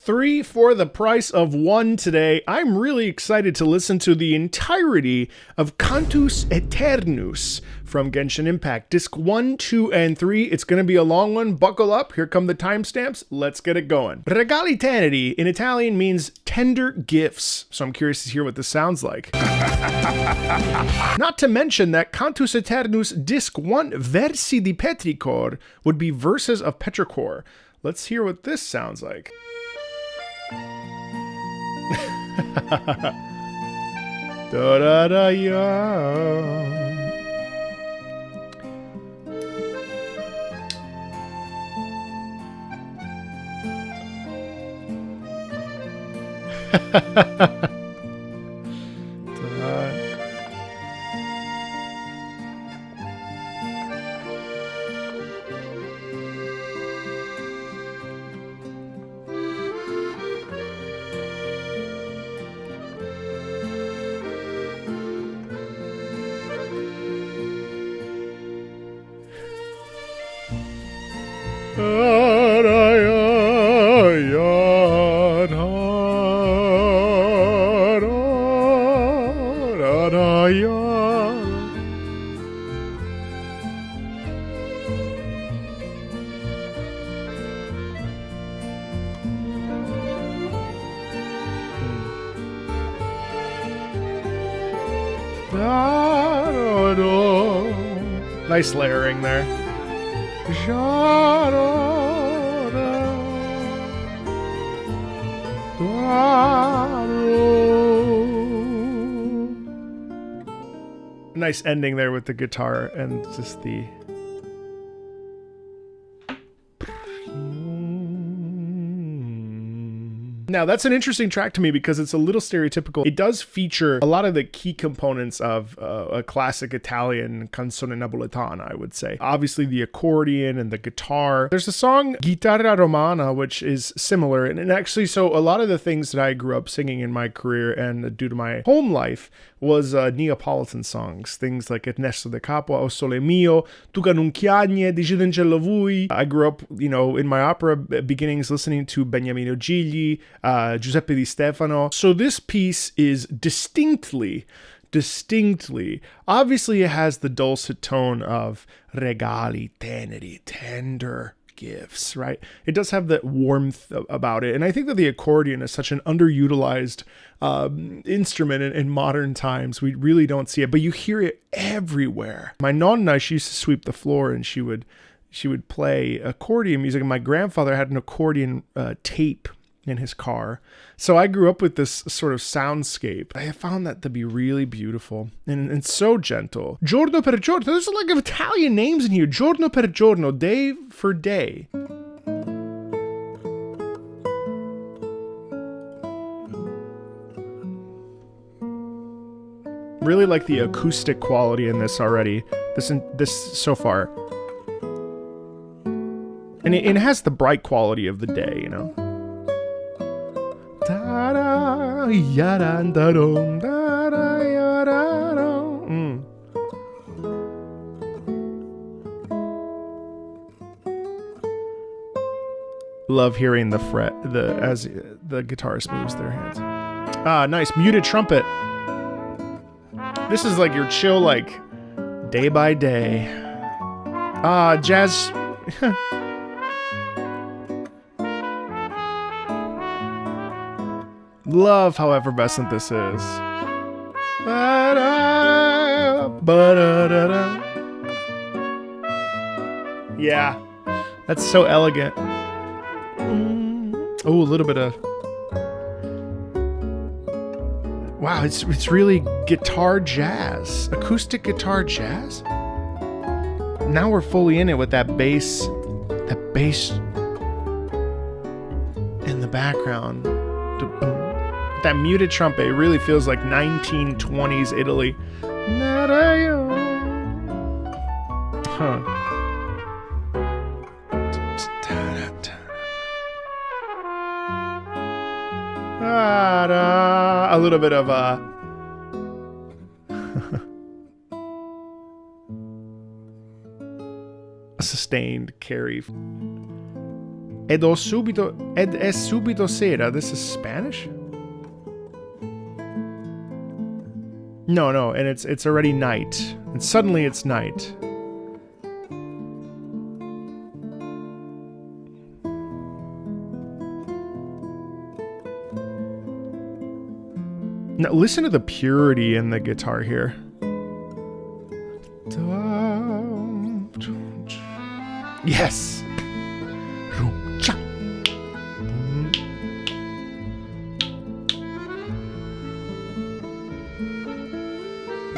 3 for the price of 1 today. I'm really excited to listen to the entirety of Cantus Aeternus from Genshin Impact. Disc 1, 2, and 3. It's going to be a long one. Buckle up. Here come the timestamps. Let's get it going. Regali Tenri in Italian means tender gifts. So I'm curious to hear what this sounds like. Not to mention that Cantus Aeternus Disc 1 Versi di Petrichor would be verses of petrichor. Let's hear what this sounds like. Da-da-da-ya. Nice layering there. Nice ending there with the guitar and just the... Now, that's an interesting track to me because it's a little stereotypical. It does feature a lot of the key components of a classic Italian canzone napoletana, I would say. Obviously, the accordion and the guitar. There's a song, Chitarra Romana, which is similar. And actually, so a lot of the things that I grew up singing in my career and due to my home life was Neapolitan songs. Things like Ernesto de Capua, O Sole Mio, Tu che non chiagne, Decidencello Vui. I grew up, in my opera beginnings listening to Beniamino Gigli, Giuseppe Di Stefano. So this piece is distinctly, obviously it has the dulcet tone of Regali Tenri, tender gifts, right? It does have that warmth about it. And I think that the accordion is such an underutilized instrument in modern times. We really don't see it, but you hear it everywhere. My nonna, she used to sweep the floor and she would play accordion music. And my grandfather had an accordion tape in his car. So I grew up with this sort of soundscape. I found that to be really beautiful and so gentle. Giorno per giorno. There's like Italian names in here. Giorno per giorno, day for day. Really like the acoustic quality in this already. This so far. And it has the bright quality of the day, Love hearing the fret as the guitarist moves their hands. Nice muted trumpet. This is like your chill, like day by day. Jazz. Love how effervescent this is. Yeah, that's so elegant. Oh, a little bit of... Wow, it's really guitar jazz. Acoustic guitar jazz? Now we're fully in it with that bass in the background. That muted trumpet, it really feels like 1920s Italy. Huh. A little bit of a sustained carry. ed è subito sera. This is Spanish? No, and it's already night. And suddenly it's night. Now listen to the purity in the guitar here. Yes.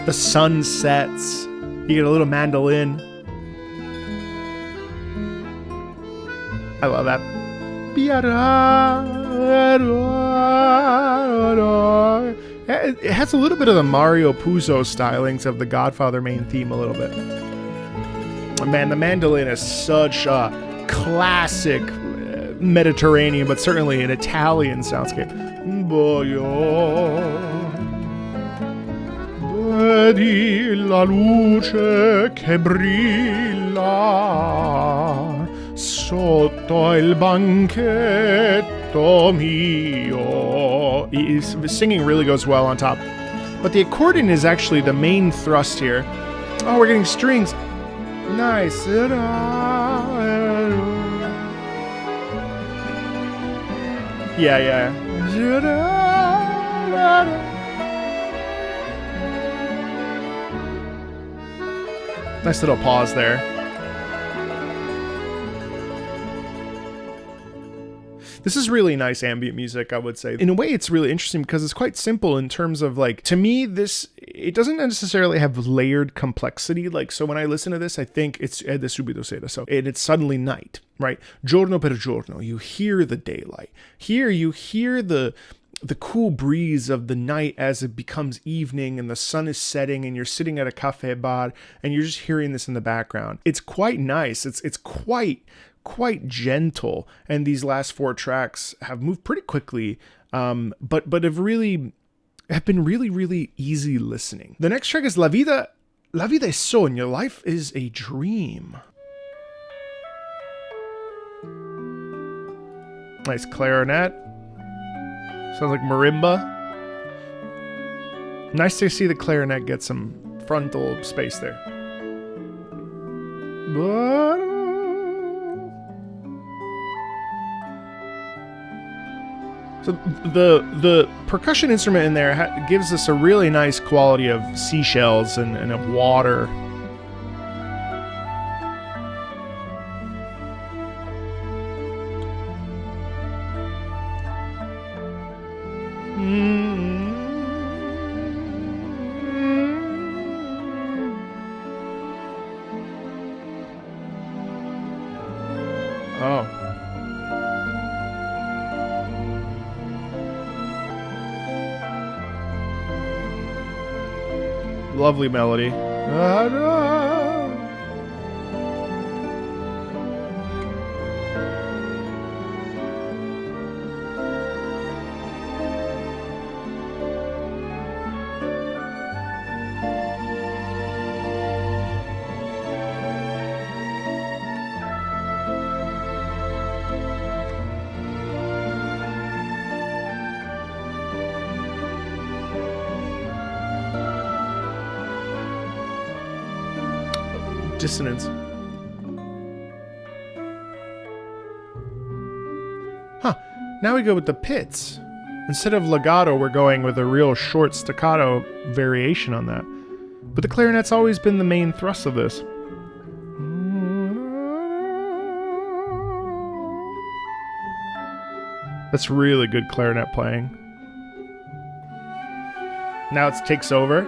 The sun sets. You get a little mandolin. I love that. It has a little bit of the Mario Puzo stylings of the Godfather main theme a little bit. Man, the mandolin is such a classic Mediterranean, but certainly an Italian soundscape. Vedi la luce che brilla sotto il banchetto mio. Singing really goes well on top. But the accordion is actually the main thrust here. Oh, we're getting strings. Nice. Yeah. Nice little pause there. This is really nice ambient music, I would say. In a way, it's really interesting because it's quite simple in terms of, like, to me, it doesn't necessarily have layered complexity. Like, so when I listen to this, I think it's Ed subito sera. So it's suddenly night, right? Giorno per giorno. You hear the daylight. Here, you hear the cool breeze of the night as it becomes evening and the sun is setting and you're sitting at a cafe bar and you're just hearing this in the background. It's quite nice. It's quite gentle, and these last 4 tracks have moved pretty quickly, but have been really easy listening. The next track is La Vita è Sogno. Life is a dream. Nice clarinet. Sounds like marimba. Nice to see the clarinet get some frontal space there. So the percussion instrument in there gives us a really nice quality of seashells and of water. Oh. Lovely melody. Dissonance. Huh. Now we go with the pits. Instead of legato, we're going with a real short staccato variation on that. But the clarinet's always been the main thrust of this. That's really good clarinet playing. Now it takes over.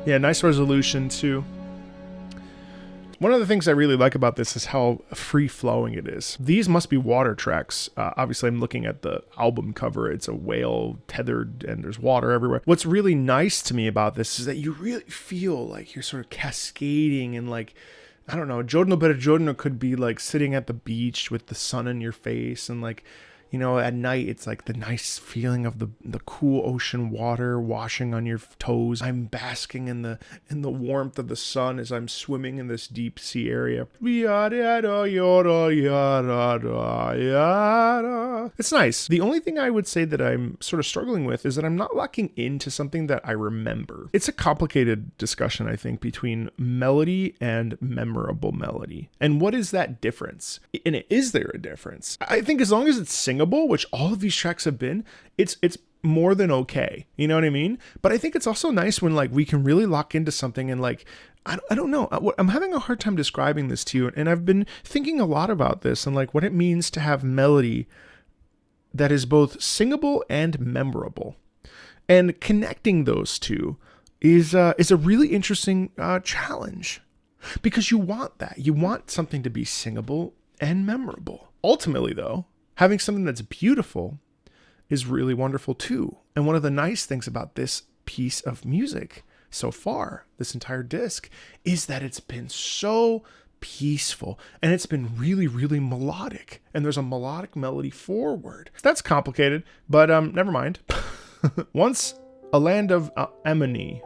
Yeah, nice resolution too. One of the things I really like about this is how free-flowing it is. These must be water tracks. Obviously, I'm looking at the album cover. It's a whale tethered and there's water everywhere. What's really nice to me about this is that you really feel like you're sort of cascading and like, I don't know, Giorno per Giorno could be like sitting at the beach with the sun in your face and like, you know, at night, it's like the nice feeling of the cool ocean water washing on your toes. I'm basking in the warmth of the sun as I'm swimming in this deep sea area. It's nice. The only thing I would say that I'm sort of struggling with is that I'm not locking into something that I remember. It's a complicated discussion, I think, between melody and memorable melody. And what is that difference? And is there a difference? I think as long as it's singable, which all of these tracks have been, it's more than okay. You know what I mean? But I think it's also nice when like we can really lock into something and like, I don't know. I'm having a hard time describing this to you. And I've been thinking a lot about this and like what it means to have melody that is both singable and memorable. And connecting those two is a really interesting challenge, because you want that. You want something to be singable and memorable. Ultimately, though, having something that's beautiful is really wonderful too. And one of the nice things about this piece of music so far, this entire disc, is that it's been so peaceful and it's been really, really melodic. And there's a melodic melody forward. That's complicated, but never mind. Once a land of Amoene.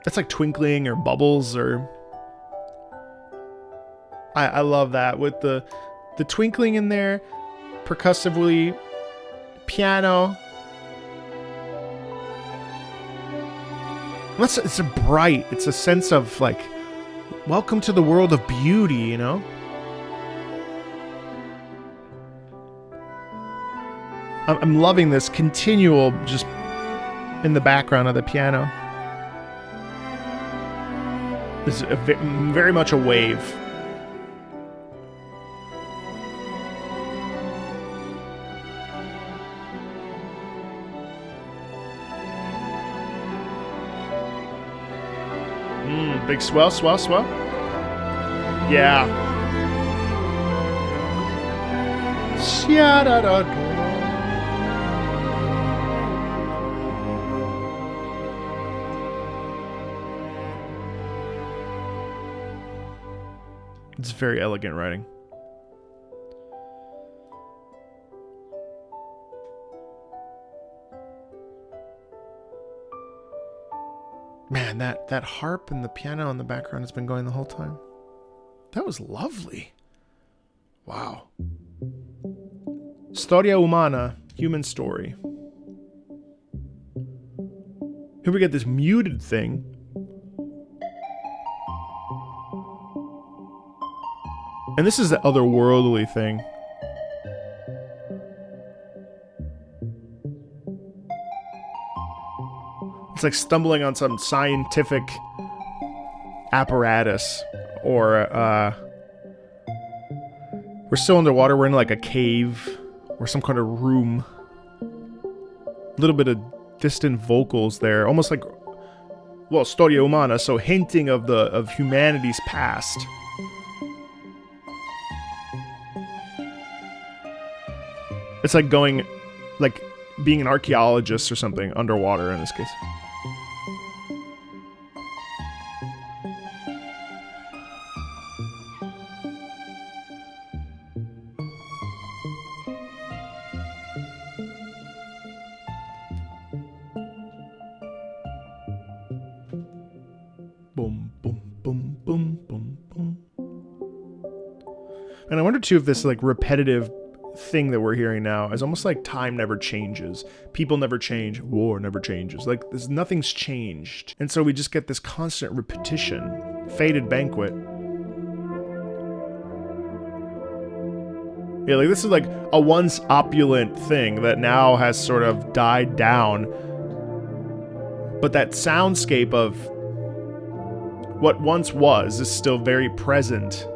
It's like twinkling or bubbles or... I love that with the twinkling in there, percussively, piano. It's a sense of like, welcome to the world of beauty, you know? I'm loving this continual just in the background of the piano. This is very much a wave. Big swell. Yeah. It's very elegant writing. Man, that harp and the piano in the background has been going the whole time. That was lovely. Wow. Storia Humana, human story. Here we get this muted thing. And this is the otherworldly thing. It's like stumbling on some scientific apparatus, or we're still underwater. We're in like a cave or some kind of room. A little bit of distant vocals there, almost like, well, Storia Humana, so hinting of humanity's past. It's like being an archaeologist or something underwater in this case. Boom, boom, boom, boom, boom, boom. And I wonder too if this like repetitive thing that we're hearing now is almost like time never changes, people never change, war never changes, like nothing's changed, and so we just get this constant repetition. Faded Banquet. Yeah, like this is like a once opulent thing that now has sort of died down, but that soundscape of what once was is still very present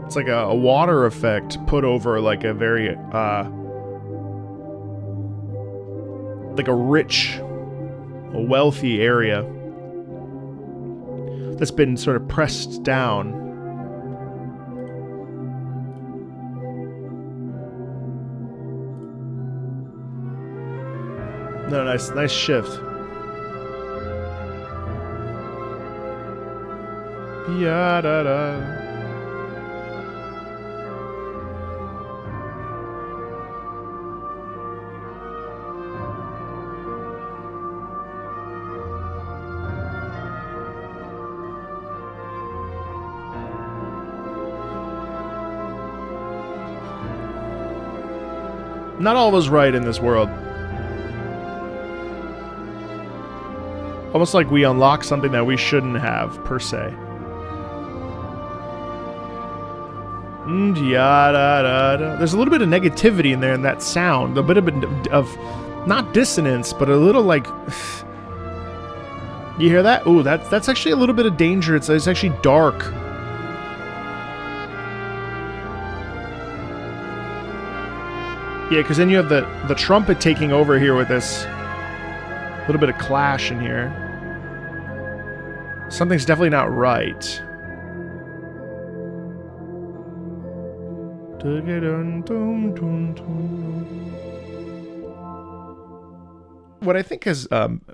It's like a water effect put over like a very, like a rich, a wealthy area that's been sort of pressed down. No, nice shift. Ya-da-da. Not all was right in this world. Almost like we unlock something that we shouldn't have, per se. There's a little bit of negativity in there in that sound. A bit of not dissonance, but a little like... You hear that? Ooh, that's actually a little bit of danger. It's actually dark. Yeah, because then you have the trumpet taking over here with this little bit of clash in here. Something's definitely not right. What I think has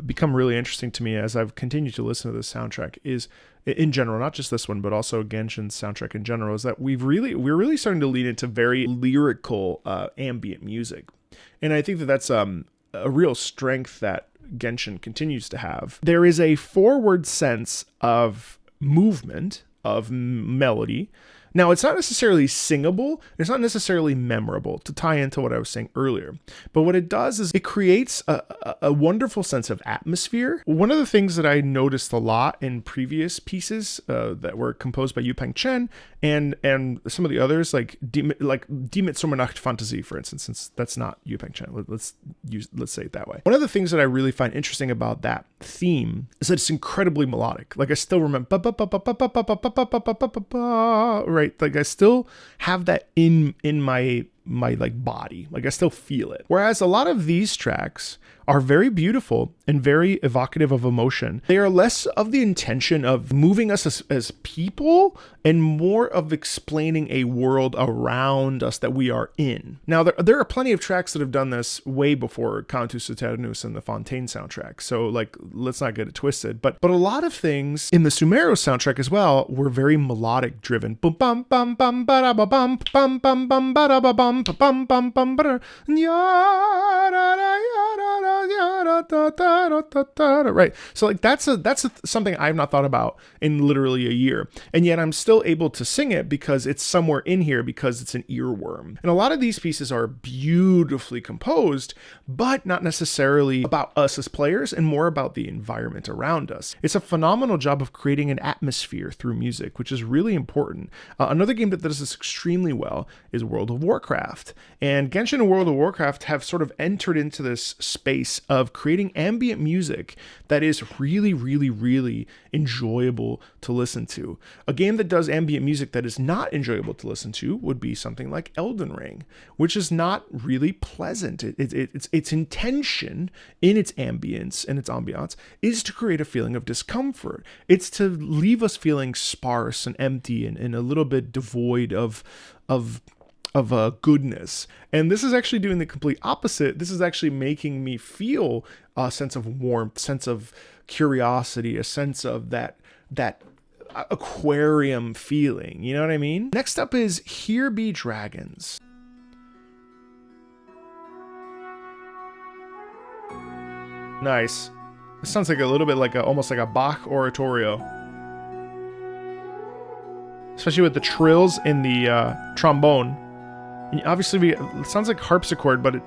become really interesting to me as I've continued to listen to this soundtrack is, in general, not just this one, but also Genshin's soundtrack in general, is that we're really starting to lean into very lyrical ambient music. And I think that that's a real strength that Genshin continues to have. There is a forward sense of movement, of melody. Now, it's not necessarily singable, it's not necessarily memorable, to tie into what I was saying earlier. But what it does is it creates a wonderful sense of atmosphere. One of the things that I noticed a lot in previous pieces that were composed by Yu Peng Chen and some of the others, like Die Midsommernacht Fantasy, for instance, since that's not Yu Peng Chen, let's say it that way. One of the things that I really find interesting about that theme is that it's incredibly melodic. Like I still remember, right? Like I still have that in my like body. Like I still feel it. Whereas a lot of these tracks are very beautiful and very evocative of emotion. They are less of the intention of moving us as people and more of explaining a world around us that we are in. Now, there are plenty of tracks that have done this way before Cantus Eternus and the Fontaine soundtrack. So, like, let's not get it twisted. But a lot of things in the Sumeros soundtrack as well were very melodic driven. Bum bum bum bum ba da ba bum bum bum bum ba da ba bum bum bum bum ba da ya da da ya da da. Right. So like that's something I've not thought about in literally a year. And yet I'm still able to sing it because it's somewhere in here because it's an earworm. And a lot of these pieces are beautifully composed, but not necessarily about us as players and more about the environment around us. It's a phenomenal job of creating an atmosphere through music, which is really important. Another game that does this extremely well is World of Warcraft. And Genshin and World of Warcraft have sort of entered into this space of creating ambient music that is really, really, really enjoyable to listen to. A game that does ambient music that is not enjoyable to listen to would be something like Elden Ring, which is not really pleasant. Its intention in its ambience and its ambiance is to create a feeling of discomfort. It's to leave us feeling sparse and empty and a little bit devoid of goodness. And this is actually doing the complete opposite. This is actually making me feel a sense of warmth, sense of curiosity, a sense of that aquarium feeling. You know what I mean? Next up is Here Be Dragons. Nice. This sounds like a little bit like almost like a Bach oratorio. Especially with the trills in the trombone. And obviously, it sounds like harpsichord, but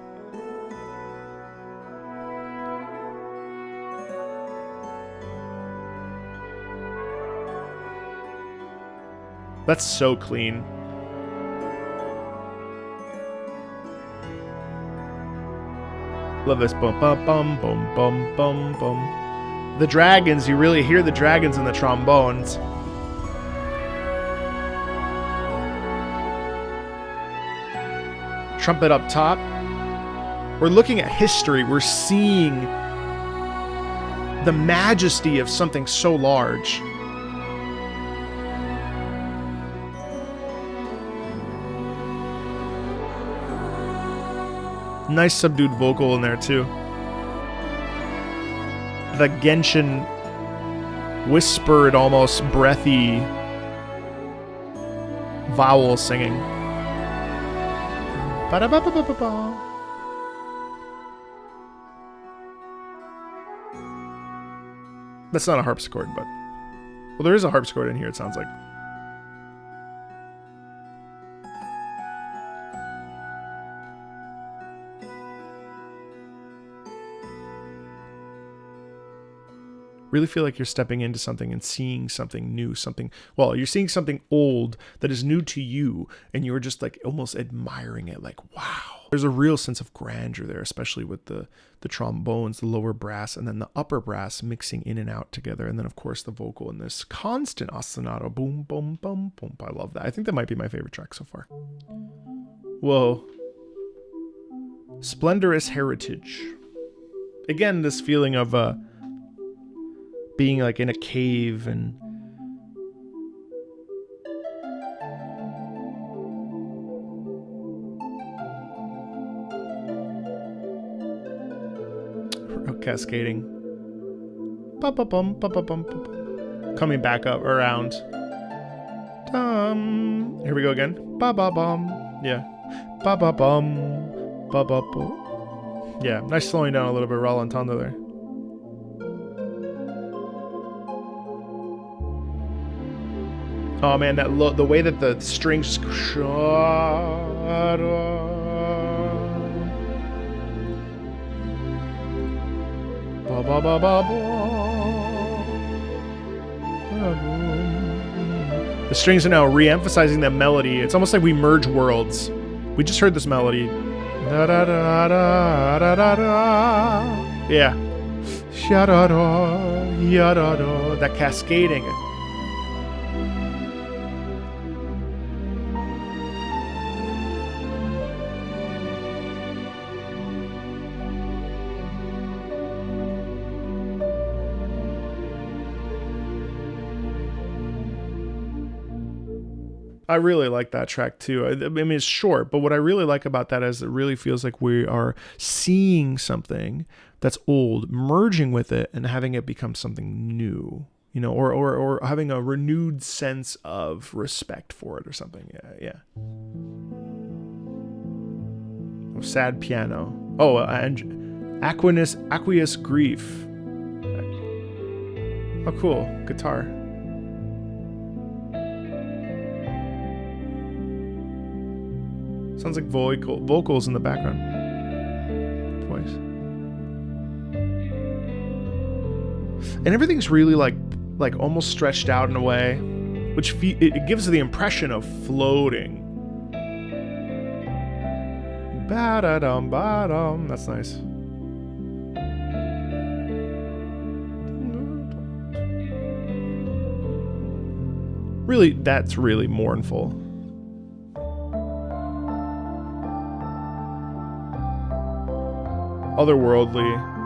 that's so clean. Love this. Bum bum bum bum bum bum bum. The dragons, you really hear the dragons in the trombones. trumpet up top. We're looking at history. We're seeing the majesty of something so large. Nice subdued vocal in there too. The Genshin whispered, almost breathy vowel singing. Ba-da-ba-ba-ba-ba-ba. That's not a harpsichord, but... Well, there is a harpsichord in here, it sounds like. Really feel like you're stepping into something and seeing something new, something... Well, you're seeing something old that is new to you, and you're just like almost admiring it, like, wow. There's a real sense of grandeur there, especially with the trombones, the lower brass, and then the upper brass mixing in and out together. And then, of course, the vocal and this constant ostinato. Boom, boom, boom, boom. I love that. I think that might be my favorite track so far. Whoa. Splendorous Heritage. Again, this feeling of being like in a cave and... cascading. Ba-ba-bum, ba-ba-bum, ba-bum. Coming back up around. Here we go again. Ba-ba-bum. Yeah. Ba-ba-bum. Ba-ba-bum. Yeah, nice slowing down a little bit, rallentando there. Oh man, that the way that the strings... Ba, ba, ba, ba. The strings are now re-emphasizing that melody. It's almost like we merge worlds. We just heard this melody. Da, da, da, da, da, da, da. Yeah. Sha, da, da, ya, da, da. That cascading. I really like that track too. I mean, it's short, but what I really like about that is it really feels like we are seeing something that's old, merging with it and having it become something new, you know, or having a renewed sense of respect for it or something. Yeah. Oh, sad piano. Oh, and Aqueous Grief. Oh, cool. Guitar. Sounds like vocals in the background. Voice. And everything's really like almost stretched out in a way, which it gives the impression of floating. Ba-da-dum, ba-dum. That's nice. Really, that's really mournful. Otherworldly.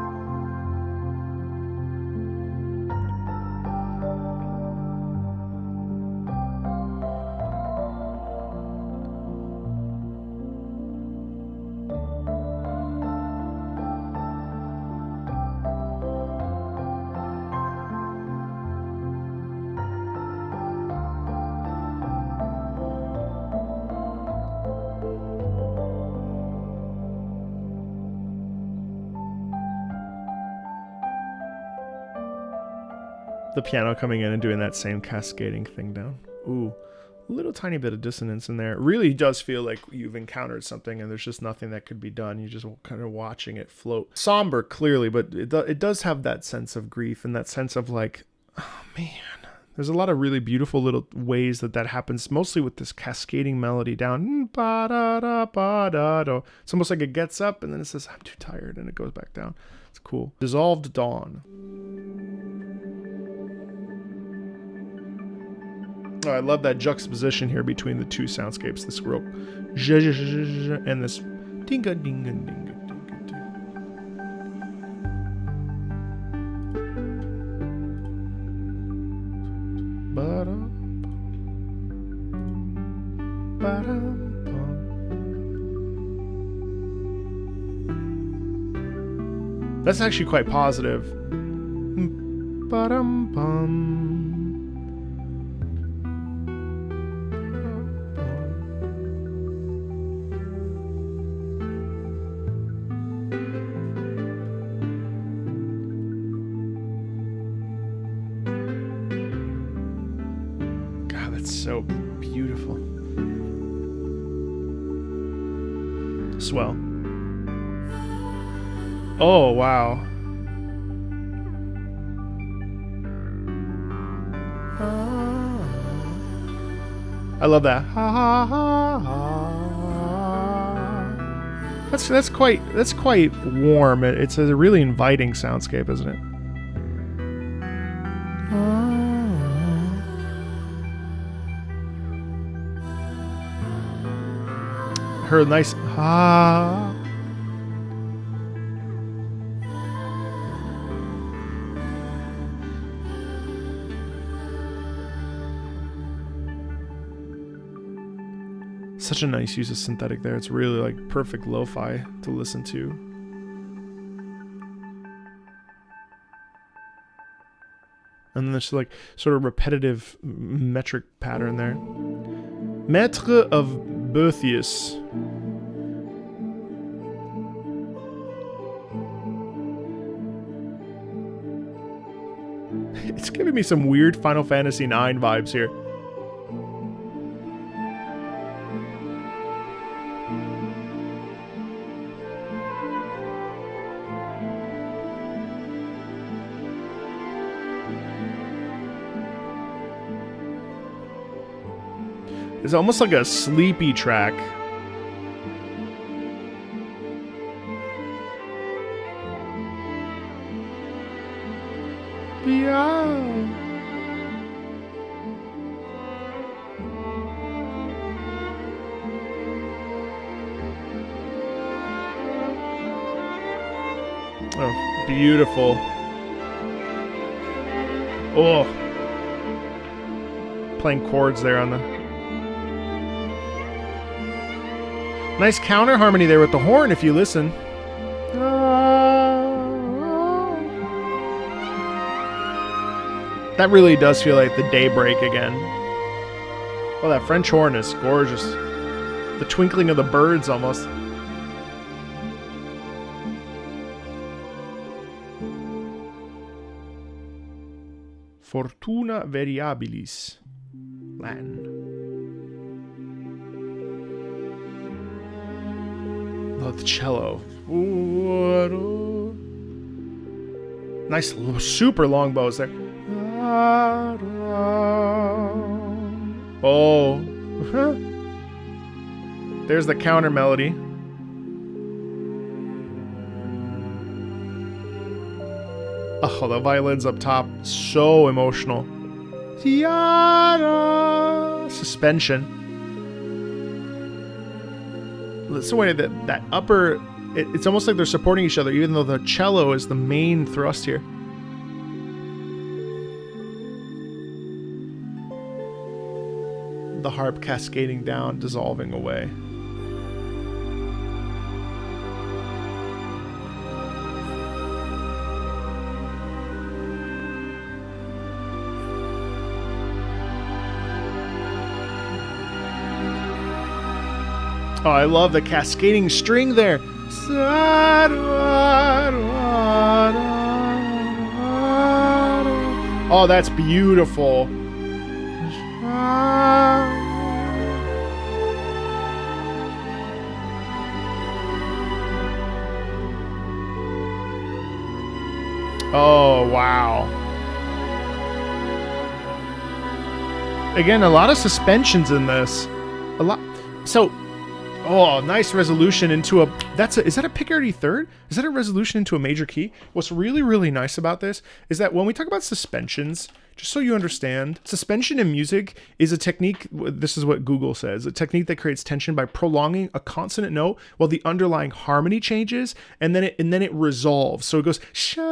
The piano coming in and doing that same cascading thing down. Ooh, a little tiny bit of dissonance in there. It really does feel like you've encountered something and there's just nothing that could be done. You're just kind of watching it float. Somber, clearly, but it does have that sense of grief and that sense of like, oh man. There's a lot of really beautiful little ways that happens, mostly with this cascading melody down. Ba-da-da-ba-da-da. It's almost like it gets up and then it says, I'm too tired, and it goes back down. It's cool. Dissolved Dawn. Oh, I love that juxtaposition here between the two soundscapes. This real and this dinga dinga dinga dinga dinga. That's actually quite positive. God, that's so beautiful. Swell. Oh, wow. I love that. That's quite warm. It's a really inviting soundscape, isn't it? Her nice Such a nice use of synthetic there. It's really like perfect lo-fi to listen to. And then there's like sort of repetitive metric pattern there. Maître of Boethius. It's giving me some weird Final Fantasy IX vibes here. It's almost like a sleepy track. Yeah. Oh, beautiful. Oh. Playing chords there on the... Nice counter harmony there with the horn if you listen. That really does feel like the daybreak again. Oh, that French horn is gorgeous. The twinkling of the birds almost. Fortuna Variabilis. Latin. Oh, the cello. Nice, super long bows there. Oh. There's the counter melody. Oh, the violins up top. So emotional. Suspension. That's the way that upper... It's almost like they're supporting each other, even though the cello is the main thrust here. The harp cascading down, dissolving away. Oh, I love the cascading string there. Oh, that's beautiful. Oh, wow. Again, a lot of suspensions in this. A lot. So, Oh, nice resolution into a, is that a Picardy third? Is that a resolution into a major key? What's really, really nice about this is that when we talk about suspensions, just so you understand, suspension in music is a technique, this is what Google says, a technique that creates tension by prolonging a consonant note while the underlying harmony changes, and then it resolves. So it goes, shadow,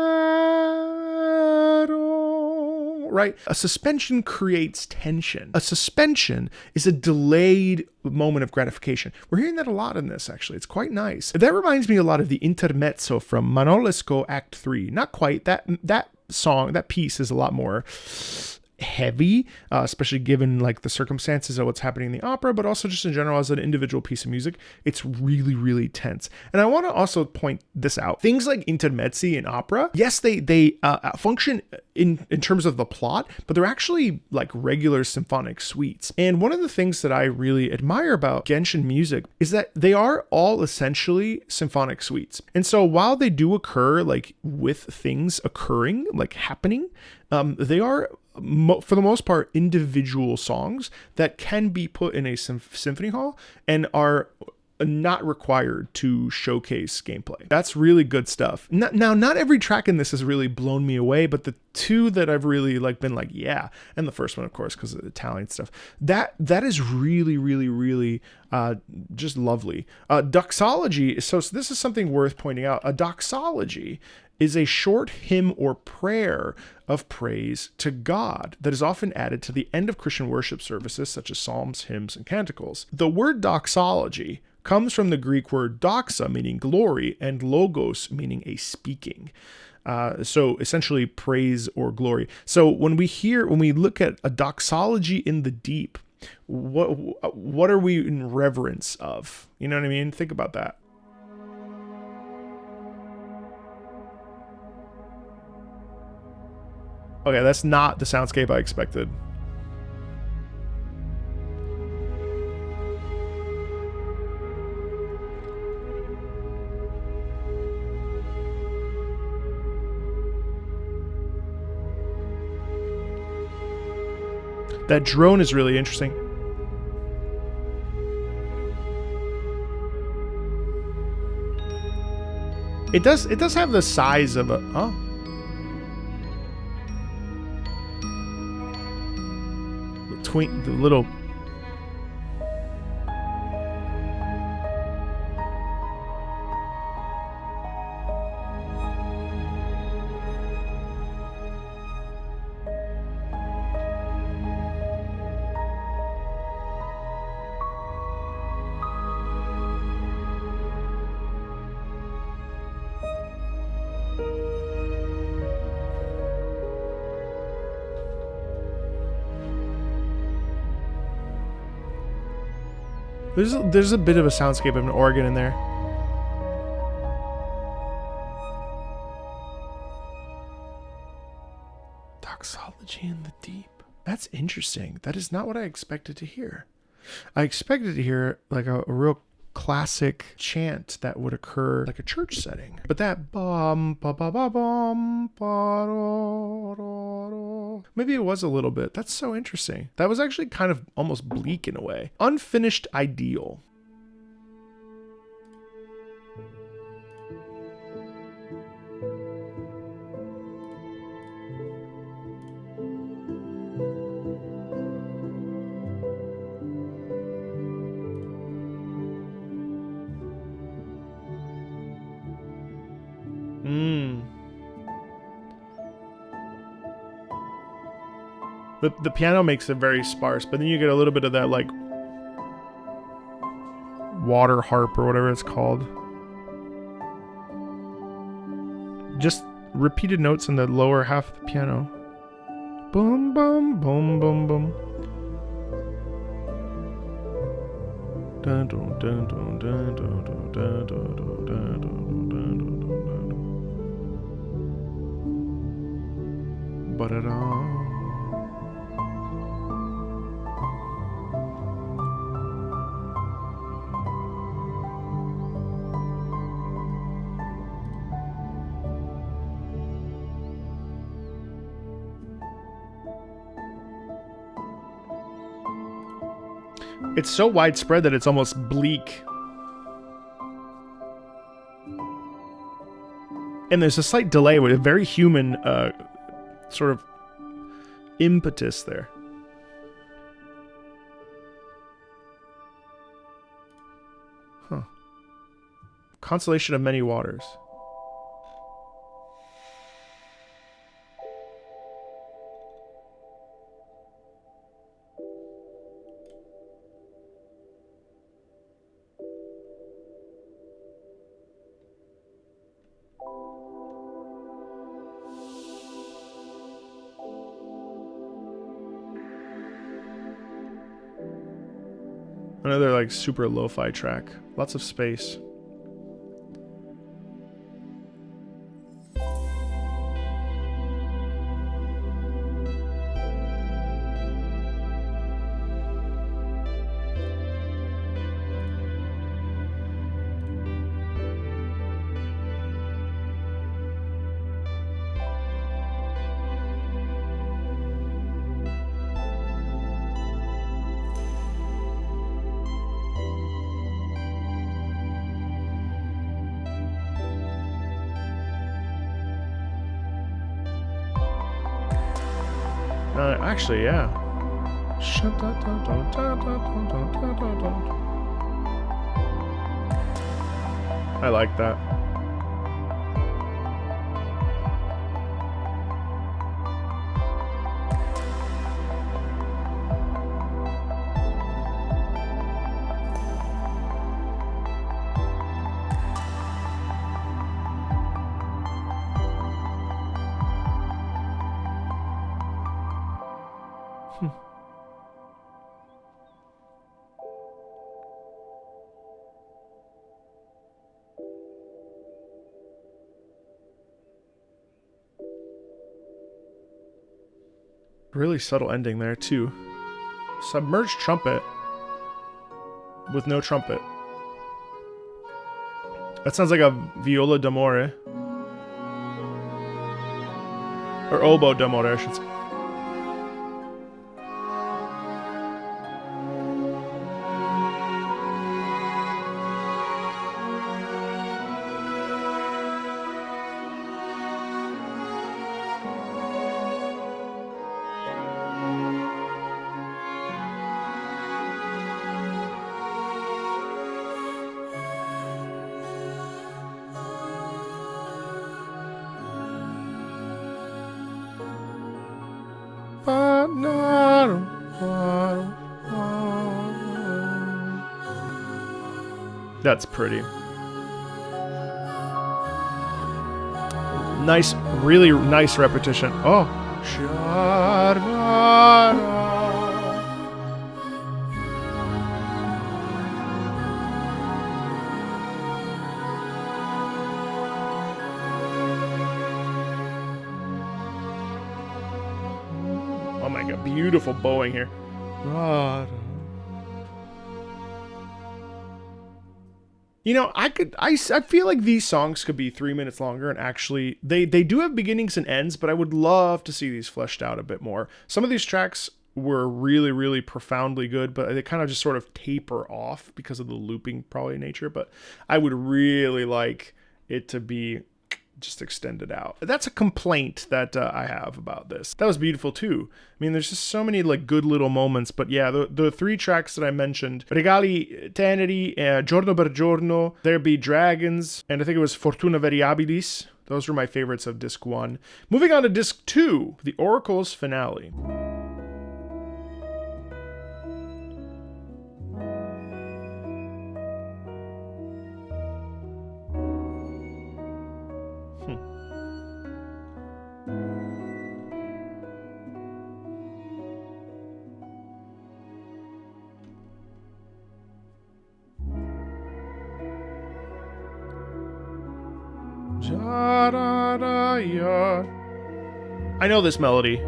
right? A suspension creates tension. A suspension is a delayed moment of gratification. We're hearing that a lot in this, actually. It's quite nice. That reminds me a lot of the intermezzo from Manolesco Act 3. Not quite. That song, that piece is a lot more heavy, especially given like the circumstances of what's happening in the opera, but also just in general as an individual piece of music. It's really, really tense. And I want to also point this out. Things like intermezzi in opera, yes, they function in terms of the plot, but they're actually like regular symphonic suites. And one of the things that I really admire about Genshin music is that they are all essentially symphonic suites. And so while they do occur like with things occurring, like happening, they are for the most part individual songs that can be put in a symphony hall and are not required to showcase gameplay. That's really good stuff. Now, not every track in this has really blown me away, but the two that I've really been like, yeah, and the first one, of course, because of the Italian stuff, that is really, really, really just lovely. Doxology. So this is something worth pointing out. A doxology is a short hymn or prayer of praise to God that is often added to the end of Christian worship services, such as psalms, hymns, and canticles. The word doxology comes from the Greek word doxa, meaning glory, and logos, meaning a speaking. So essentially praise or glory. So when we look at a doxology in the deep, what are we in reverence of? You know what I mean? Think about that. Okay, that's not the soundscape I expected. That drone is really interesting. It does have the size of a the little There's a bit of a soundscape of an organ in there. Doxology in the deep. That's interesting. That is not what I expected to hear. I expected to hear like a real classic chant that would occur like a church setting. But that bum ba ba ba bum ba ro ro ro. Maybe it was a little bit. That's so interesting. That was actually kind of almost bleak in a way. Unfinished ideal. The piano makes it very sparse, but then you get a little bit of that like water harp or whatever it's called. Just repeated notes in the lower half of the piano. Boom, boom, boom, boom, boom. Dun, dun, dun, dun, dun, dun, dun, dun, dun, dun, dun, dun, dun. Ba-da-da. It's so widespread that it's almost bleak. And there's a slight delay with a very human sort of impetus there. Huh. Consolation of many waters. Another like super lo-fi track. Lots of space. Actually, yeah. I like that. Really subtle ending there too. Submerged Trumpet with no trumpet. That sounds like a viola d'amore. Or oboe d'amore, I should say. That's pretty. Nice, really nice repetition. Oh. Oh my god, beautiful bowing here. You know, I feel like these songs could be 3 minutes longer, and actually, they do have beginnings and ends, but I would love to see these fleshed out a bit more. Some of these tracks were really, really profoundly good, but they kind of just sort of taper off because of the looping probably nature, but I would really like it to be just extended out. That's a complaint that I have about this. That was beautiful too. I mean, there's just so many like good little moments, but yeah, the three tracks that I mentioned, Regali Tenri, Giorno per Giorno, There Be Dragons, and I think it was Fortuna Variabilis. Those were my favorites of disc 1. Moving on to disc 2, The Oracle's Finale. I know this melody.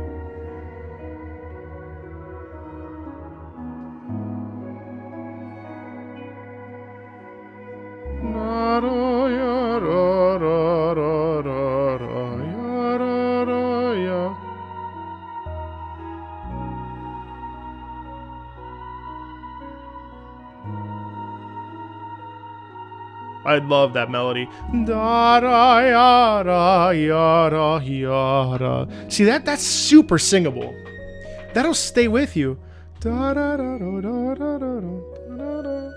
I love that melody. Da da ya da ya da ya da. See that's super singable. That'll stay with you. Da da da da da da da da da.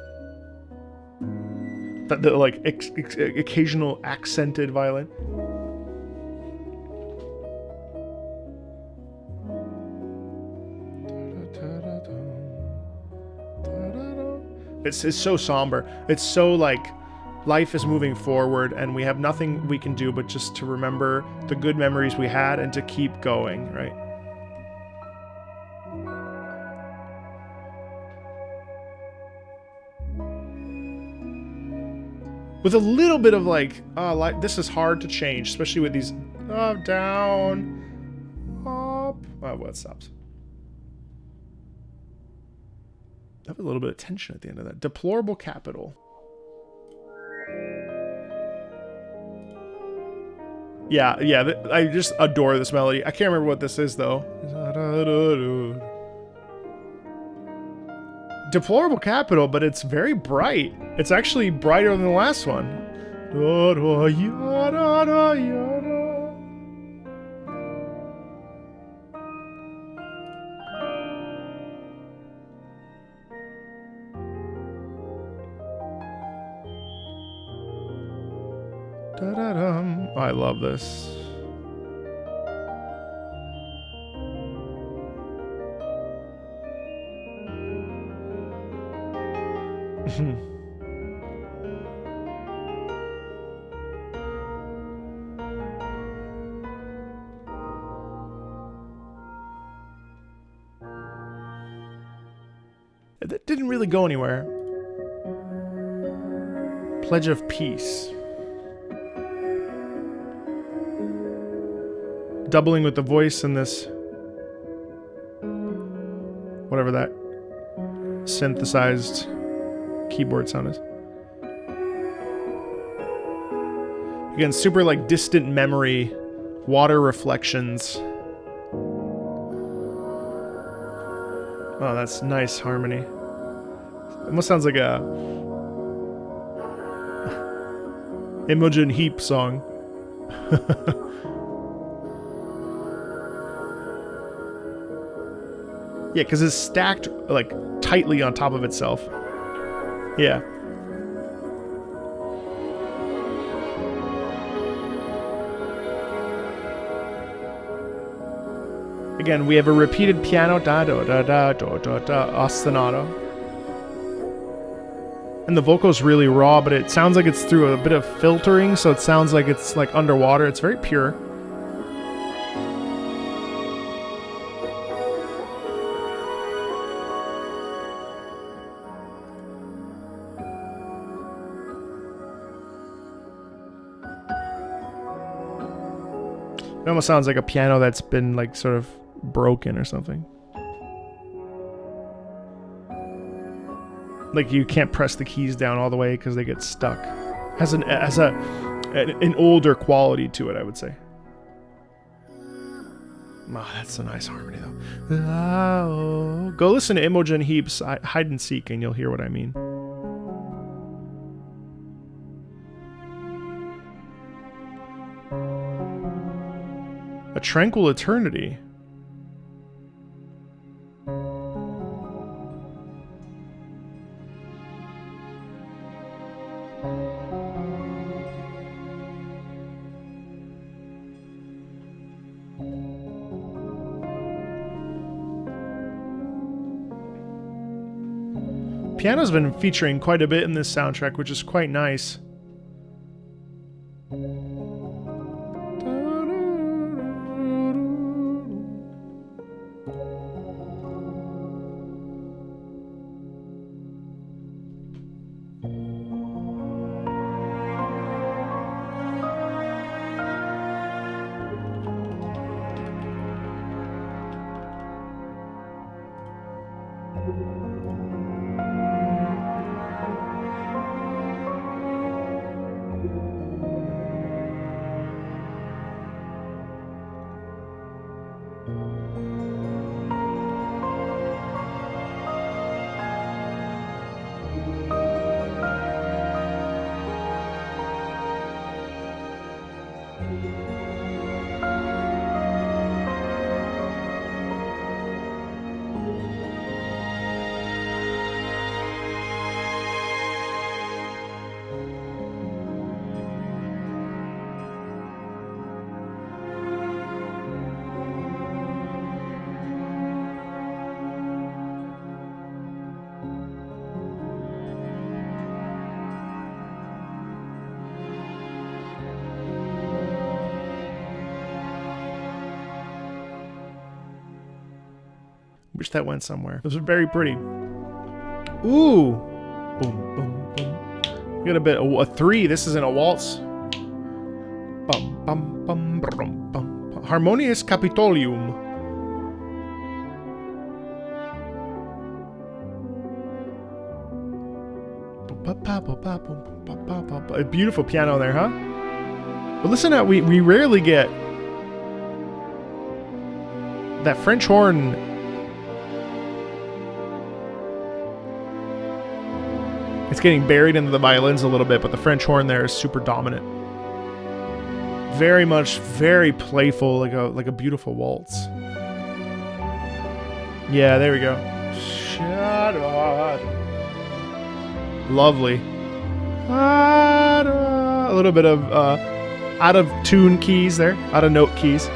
The like occasional accented violin. It's so somber. It's so like life is moving forward and we have nothing we can do but just to remember the good memories we had and to keep going, right? With a little bit of like this is hard to change, especially with these down, up. Oh, well, it stops. Have a little bit of tension at the end of that. Deplorable Capital. Yeah, I just adore this melody. I can't remember what this is though. Deplorable Capital, but it's very bright. It's actually brighter than the last one. Oh, I love this. That didn't really go anywhere. Pledge of Peace. Doubling with the voice in this, whatever that synthesized keyboard sound is. Again, super like distant memory, water reflections. Oh, that's nice harmony. It almost sounds like a Imogen Heap song. Yeah, because it's stacked like tightly on top of itself. Yeah. Again, we have a repeated piano da da da da da da da ostinato. And the vocal's really raw, but it sounds like it's through a bit of filtering, so it sounds like it's like underwater. It's very pure. It almost sounds like a piano that's been like sort of broken or something. Like you can't press the keys down all the way because they get stuck. Has an older quality to it, I would say. Oh, that's a nice harmony though. Oh. Go listen to Imogen Heap's Hide and Seek and you'll hear what I mean. A Tranquil Eternity. Piano's been featuring quite a bit in this soundtrack, which is quite nice. Wish that went somewhere. Those are very pretty. Ooh. Boom, boom, boom. We got a bit of a 3. This isn't a waltz. Bum, bum, bum, bum, bum. Harmonious Capitolium. A beautiful piano there, huh? But listen to we rarely get that French horn. It's getting buried into the violins a little bit, but the French horn there is super dominant. Very much, very playful, like a beautiful waltz. Yeah, there we go. Shut up. Lovely. A little bit of out of tune keys there, out of note keys.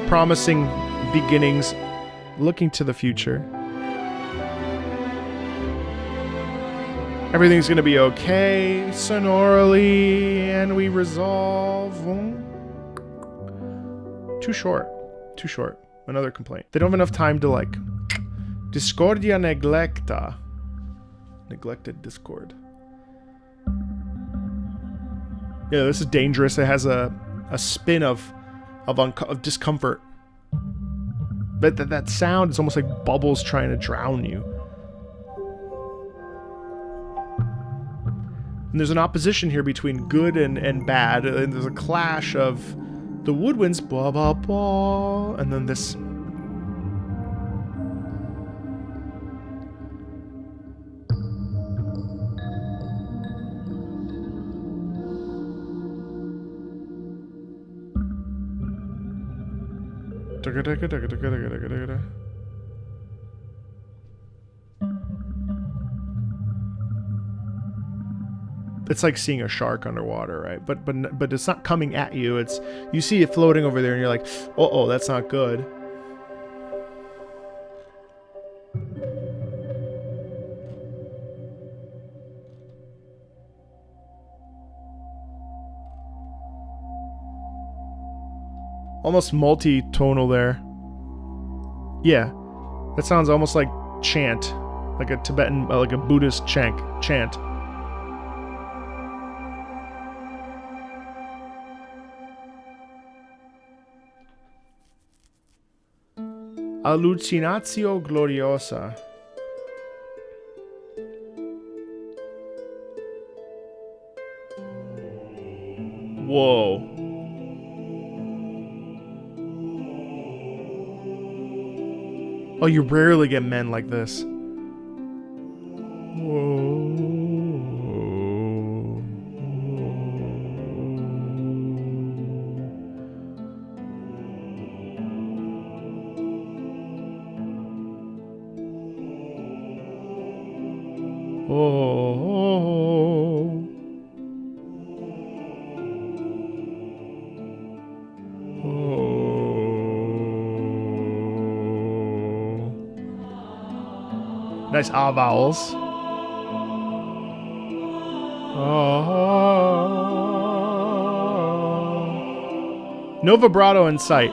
Promising beginnings, looking to the future. Everything's gonna be okay, sonorally, and we resolve. Too short. Too short. Another complaint. They don't have enough time to, like, Discordia neglecta. Neglected discord. Yeah, this is dangerous. It has a spin of discomfort. But that sound is almost like bubbles trying to drown you. And there's an opposition here between good and bad, and there's a clash of the woodwinds, blah blah blah, and then this. It's like seeing a shark underwater, right? But it's not coming at you. It's you see it floating over there, and you're like, oh, that's not good. Almost multi-tonal there. Yeah, that sounds almost like chant, like a Tibetan, like a Buddhist chant. Alucinatio Gloriosa. Whoa. Oh, you rarely get men like this. Whoa. Nice ah vowels. No vibrato in sight.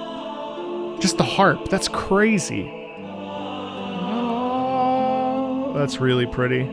Just the harp. That's crazy. That's really pretty.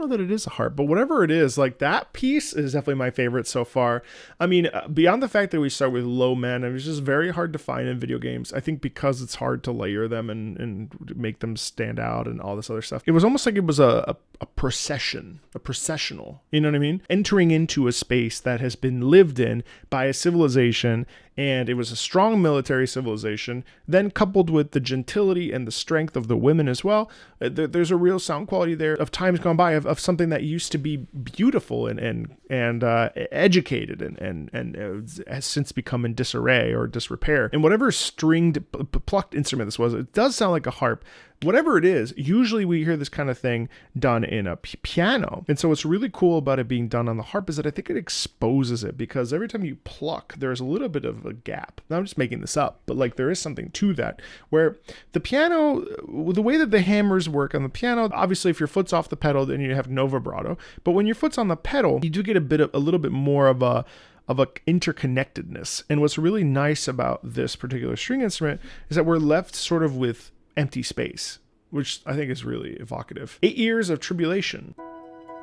That it is a harp, but whatever it is, like that piece is definitely my favorite so far. I mean, beyond the fact that we start with low men, it was just very hard to find in video games. I think because it's hard to layer them and make them stand out and all this other stuff. It was almost like it was a processional, you know what I mean? Entering into a space that has been lived in by a civilization And it was a strong military civilization, then coupled with the gentility and the strength of the women as well. There's a real sound quality there of times gone by, of something that used to be beautiful and educated and has since become in disarray or disrepair. And whatever stringed, plucked instrument this was, it does sound like a harp. Whatever it is, usually we hear this kind of thing done in a piano. And so what's really cool about it being done on the harp is that I think it exposes it, because every time you pluck, there's a little bit of a gap. Now, I'm just making this up, but like there is something to that, where the piano, the way that the hammers work on the piano, obviously if your foot's off the pedal, then you have no vibrato. But when your foot's on the pedal, you do get a little bit more of a interconnectedness. And what's really nice about this particular string instrument is that we're left sort of with empty space, which I think is really evocative. 8 years of tribulation,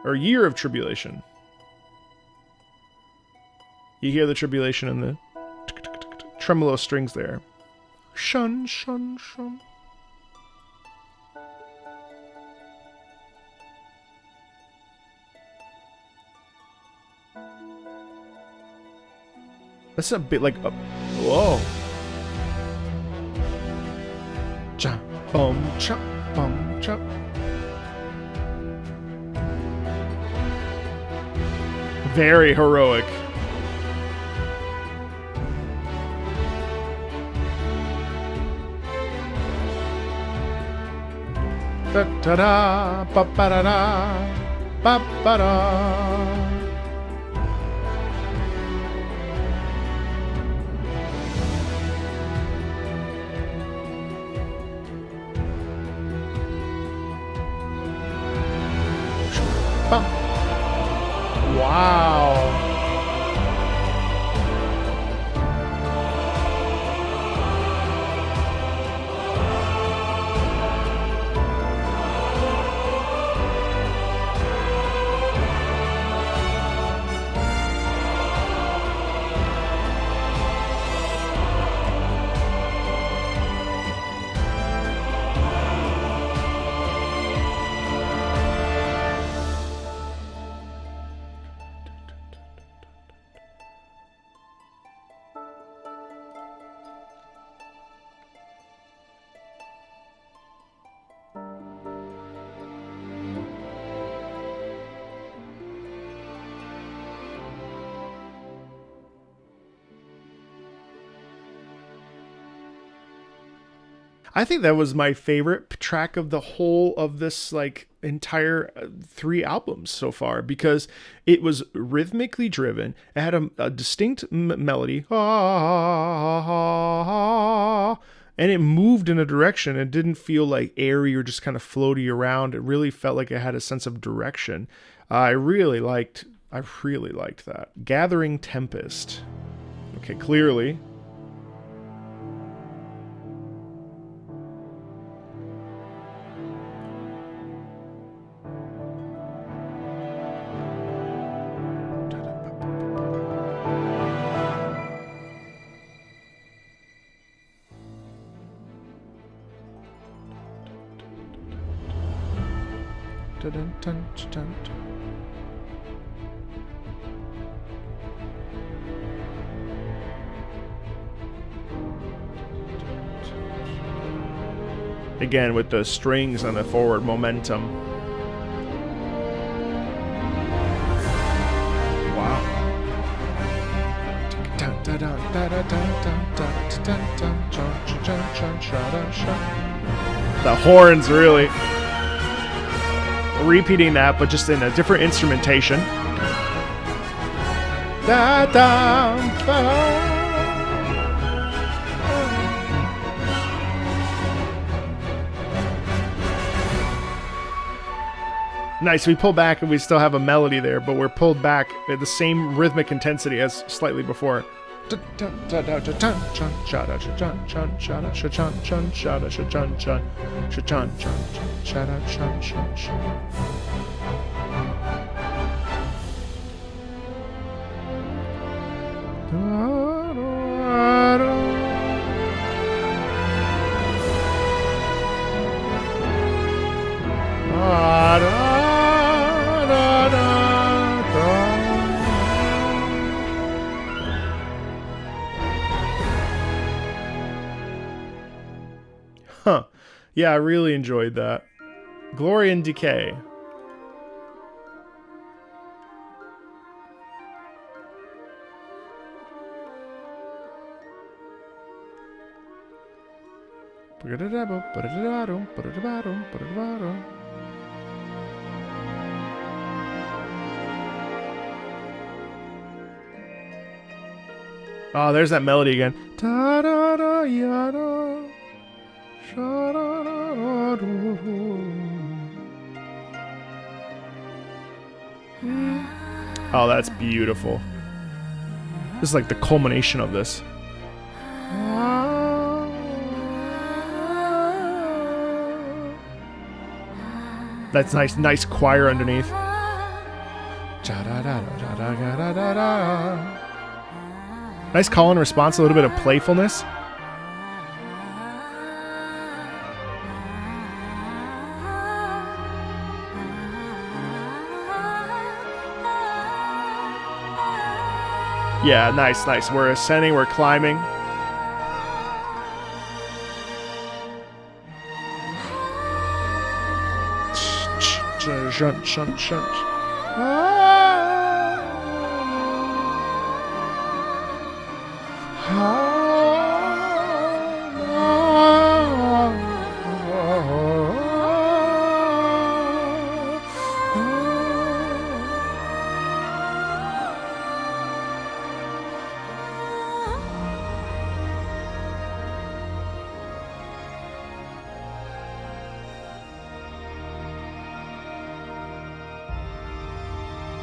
or year of tribulation. You hear the tribulation in the tremolo strings there. Shun, shun, shun. That's a bit like a, whoa. Cha, bum, cha, bum, cha. Very heroic. Da da da, ba ba da da, ba ba da. Wow. I think that was my favorite track of the whole of this like entire 3 albums so far, because it was rhythmically driven. It had a distinct melody, and it moved in a direction. It didn't feel like airy or just kind of floaty around. It really felt like it had a sense of direction. I really liked that. Gathering Tempest. Okay, clearly. Again, with the strings and the forward momentum. Wow. The horns really repeating that, but just in a different instrumentation. Da, da, da. Nice, we pull back and we still have a melody there, but we're pulled back at the same rhythmic intensity as slightly before. Huh. Yeah, I really enjoyed that. Glory and Decay. Oh, there's that melody again. Oh, that's beautiful. This is like the culmination of this. That's nice choir underneath. Nice call and response, a little bit of playfulness. Yeah, nice. We're ascending, we're climbing.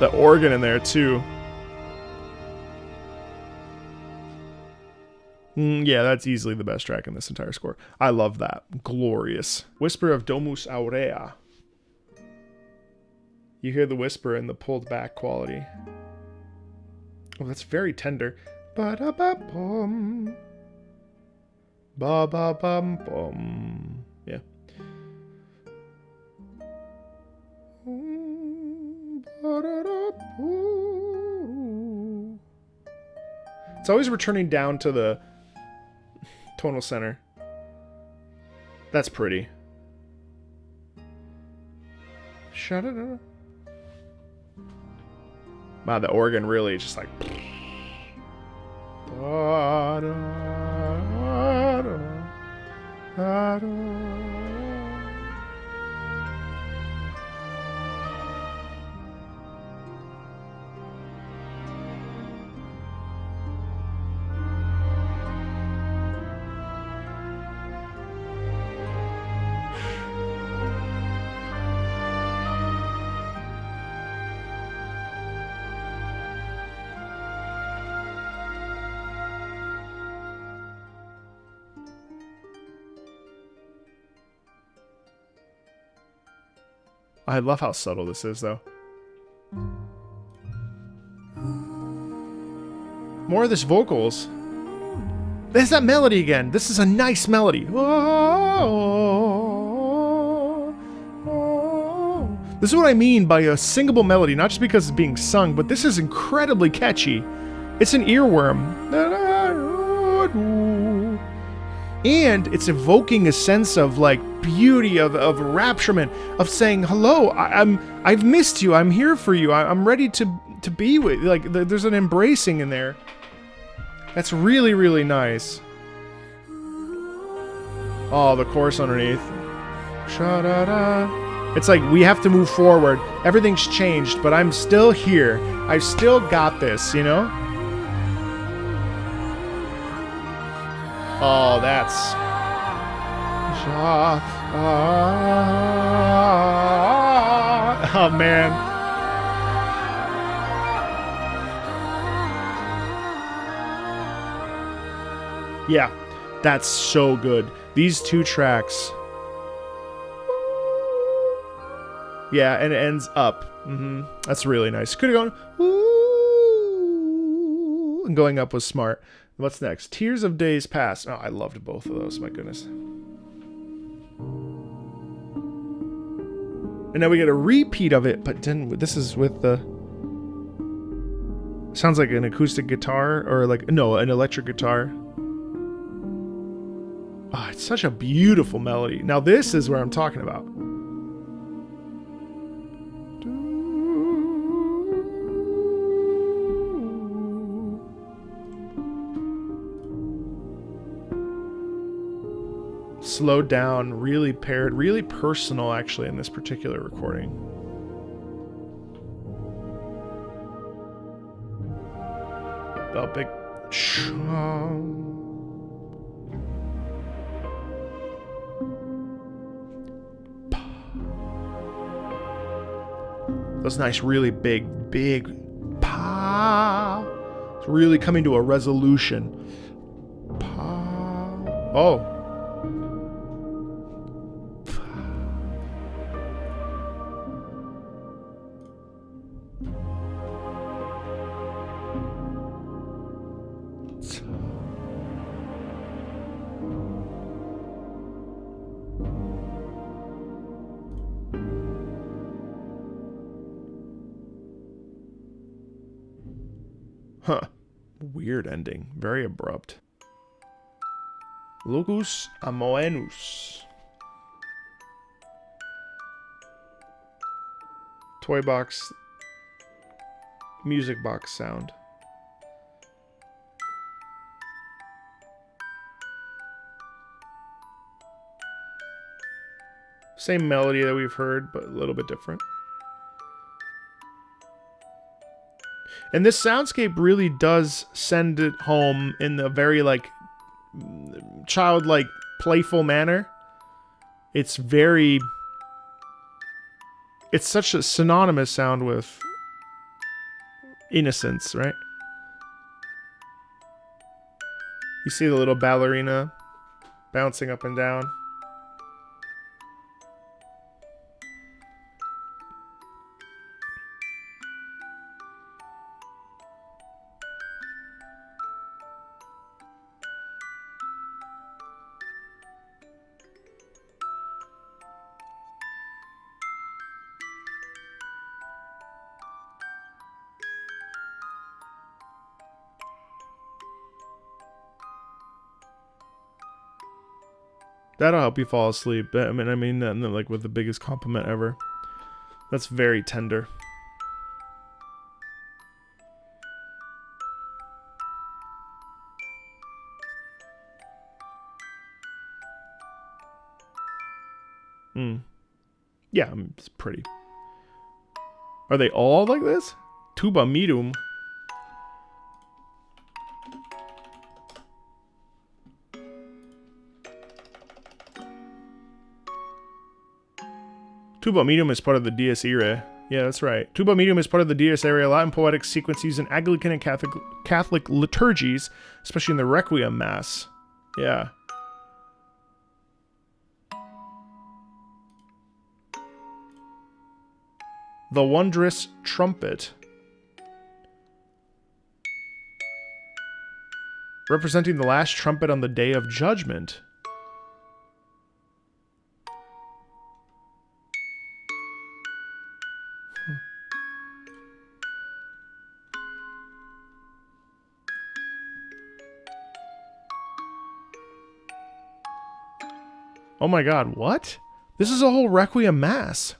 The organ in there too. Yeah, that's easily the best track in this entire score. I love that. Glorious. Whisper of Domus Aurea. You hear the whisper and the pulled back quality. Oh, that's very tender. Ba-da-ba-bum. Ba-ba-bum-bum. Yeah. It's always returning down to the tonal center. That's pretty. Wow, the organ really just like. I love how subtle this is, though. More of this vocals. There's that melody again. This is a nice melody. This is what I mean by a singable melody, not just because it's being sung, but this is incredibly catchy. It's an earworm. And it's evoking a sense of like beauty, of rapturement, of saying, hello, I've missed you, I'm here for you, I'm ready to be with you. Like there's an embracing in there. That's really, really nice. Oh, the chorus underneath. It's like we have to move forward. Everything's changed, but I'm still here. I've still got this, you know? Oh, that's... Oh, man. Yeah, that's so good. These two tracks... Yeah, and it ends up. That's really nice. Could have gone... Ooh, and going up was smart. What's next? Tears of Days Past. Oh, I loved both of those. My goodness. And now we get a repeat of it, but then this is with the... Sounds like an acoustic guitar, or like... No, an electric guitar. Oh, it's Such a beautiful melody. Now this is where I'm talking about. Slowed down, really paired, really personal actually in this particular recording. The big those nice, really big pa. It's really coming to a resolution. Pa. Oh. Huh. Weird ending. Very abrupt. Locus Amoenus. Toy box. Music box sound. Same melody that we've heard, but a little bit different. And this soundscape really does send it home in the very, like, childlike, playful manner. It's very... It's such a synonymous sound with innocence, right? You see the little ballerina bouncing up and down. That'll help you fall asleep. I mean that like with the biggest compliment ever. That's very tender. Yeah, it's pretty. Are they all like this? Tuba Mirum. Tuba Mirum is part of the Dies Irae. Yeah, that's right. Tuba Mirum is part of the Dies Irae, Latin poetic sequence used in Anglican and Catholic liturgies, especially in the Requiem Mass. Yeah. The Wondrous Trumpet. Representing the last trumpet on the Day of Judgment. Oh my god, what? This is a whole Requiem Mass.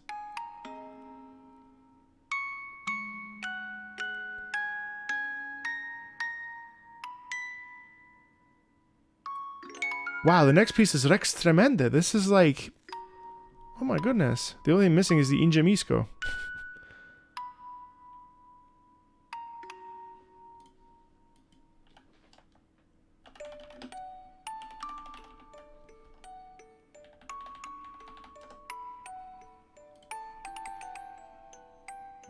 Wow, the next piece is Rex Tremende. This is like... Oh my goodness. The only thing missing is the Ingemisco.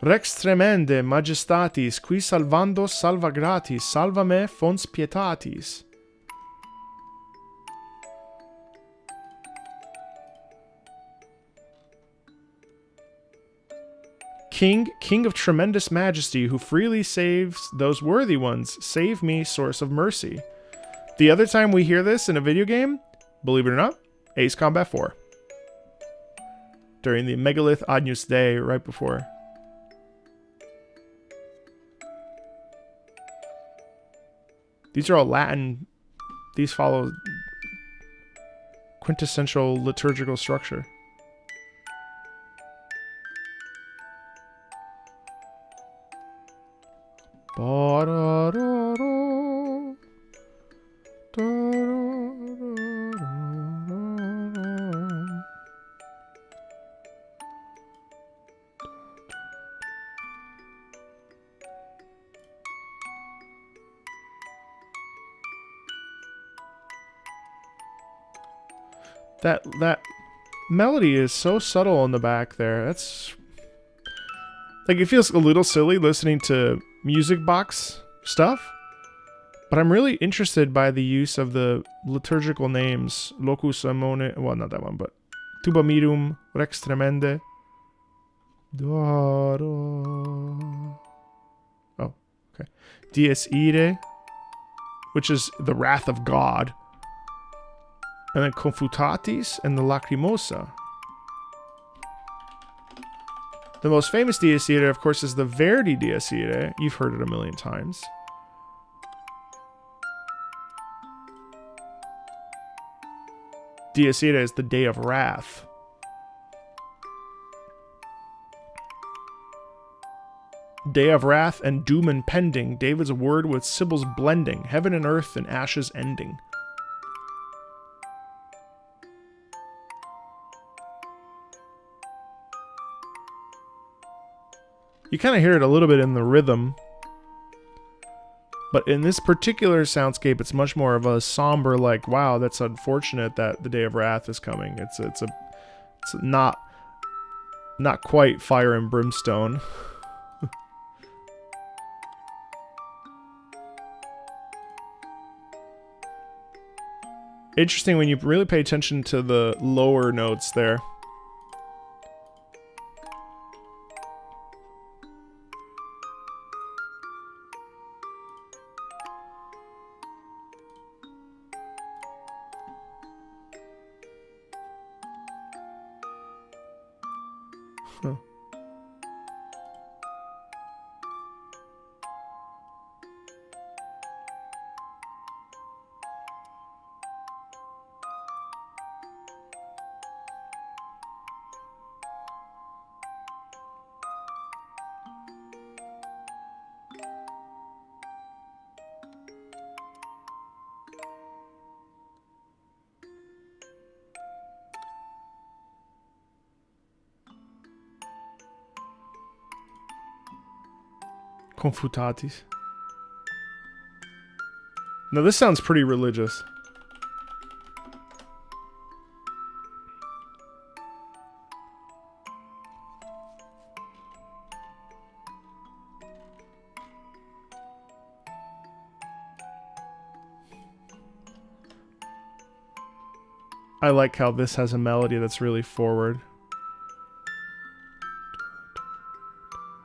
Rex tremende majestatis, qui salvando salva gratis, salva me fons pietatis. King of tremendous majesty, who freely saves those worthy ones, save me, source of mercy. The other time we hear this in a video game, believe it or not, Ace Combat 4. During the Megalith Agnus Dei, right before. These are all Latin. These follow quintessential liturgical structure. That melody is so subtle in the back there. That's like, it feels a little silly listening to music box stuff, but I'm really interested by the use of the liturgical names. Locus Amoenus, well, not that one, but Tuba Mirum, Rex Tremende. Oh, okay. Dies Irae, which is the wrath of God. And then Confutatis and the Lacrimosa. The most famous Dies Irae, of course, is the Verdi Dies Irae. You've heard it a million times. Dies Irae is the day of wrath. Day of wrath and doom impending, David's word with Sibyl's blending, heaven and earth and ashes ending. You kind of hear it a little bit in the rhythm, but in this particular soundscape, it's much more of a somber, like, wow, that's unfortunate that the day of wrath is coming. It's not quite fire and brimstone. Interesting when you really pay attention to the lower notes there. Huh. Confutatis. Now this sounds pretty religious. I like how this has a melody that's really forward.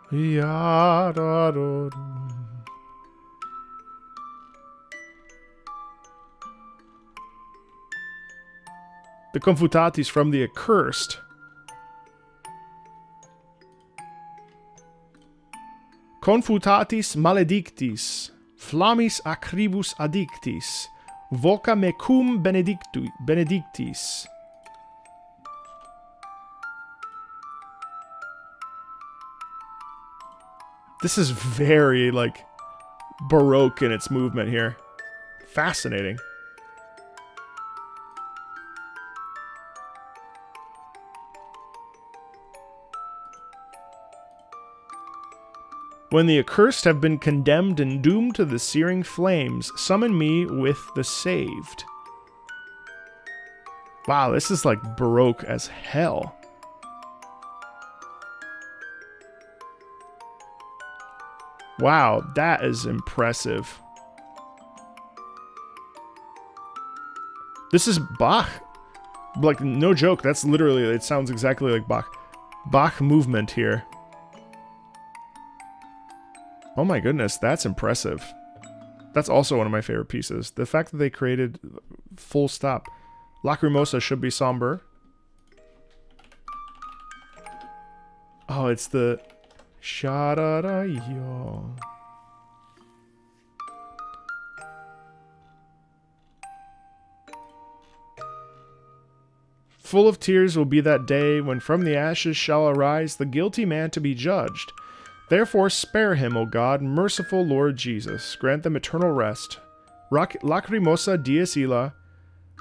The Confutatis from the Accursed. Confutatis maledictis, flammis acribus addictis, voca mecum benedictis. This is very, like, Baroque in its movement here. Fascinating. When the accursed have been condemned and doomed to the searing flames, summon me with the saved. Wow, this is like Baroque as hell. Wow, that is impressive. This is Bach. Like, no joke, that's literally, it sounds exactly like Bach. Bach movement here. Oh my goodness, that's impressive. That's also one of my favorite pieces. The fact that they created full stop. Lacrimosa should be somber. Oh, it's the... Sha-da-da-yo. Full of tears will be that day when from the ashes shall arise the guilty man to be judged. Therefore spare him, O God, merciful Lord Jesus. Grant them eternal rest. Lacrimosa dies illa,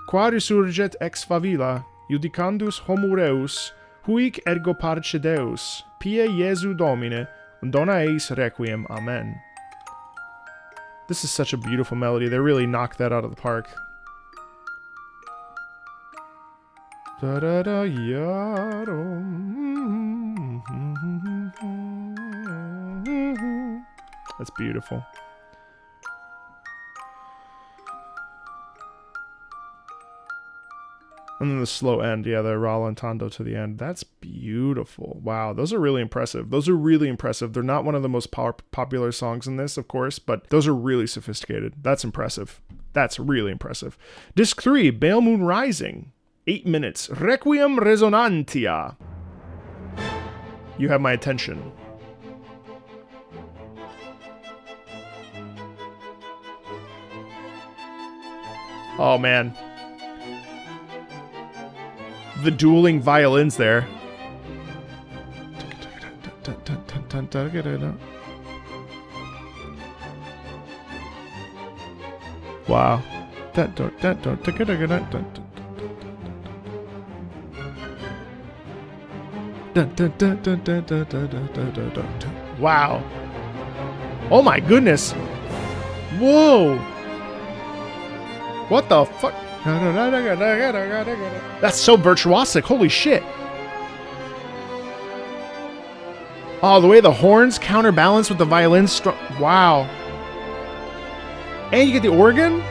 qua resurget ex favilla, judicandus homo reus, huic ergo parce Deus, pie Jesu Domine, dona eis requiem. Amen. This is such a beautiful melody. They really knocked that out of the park. Da da da yado. That's beautiful. And then the slow end, yeah, the rallentando to the end. That's beautiful. Wow, those are really impressive. Those are really impressive. They're not one of the most popular songs in this, of course, but those are really sophisticated. That's impressive. That's really impressive. Disc 3, Pale Moon Rising. 8 minutes. Requiem Resonantia. You have my attention. Oh, man. The dueling violins there. Wow. Wow. Oh my goodness. Whoa. What the fuck? That's so virtuosic. Holy shit. Oh, the way the horns counterbalance with the violins. Wow. And you get the organ?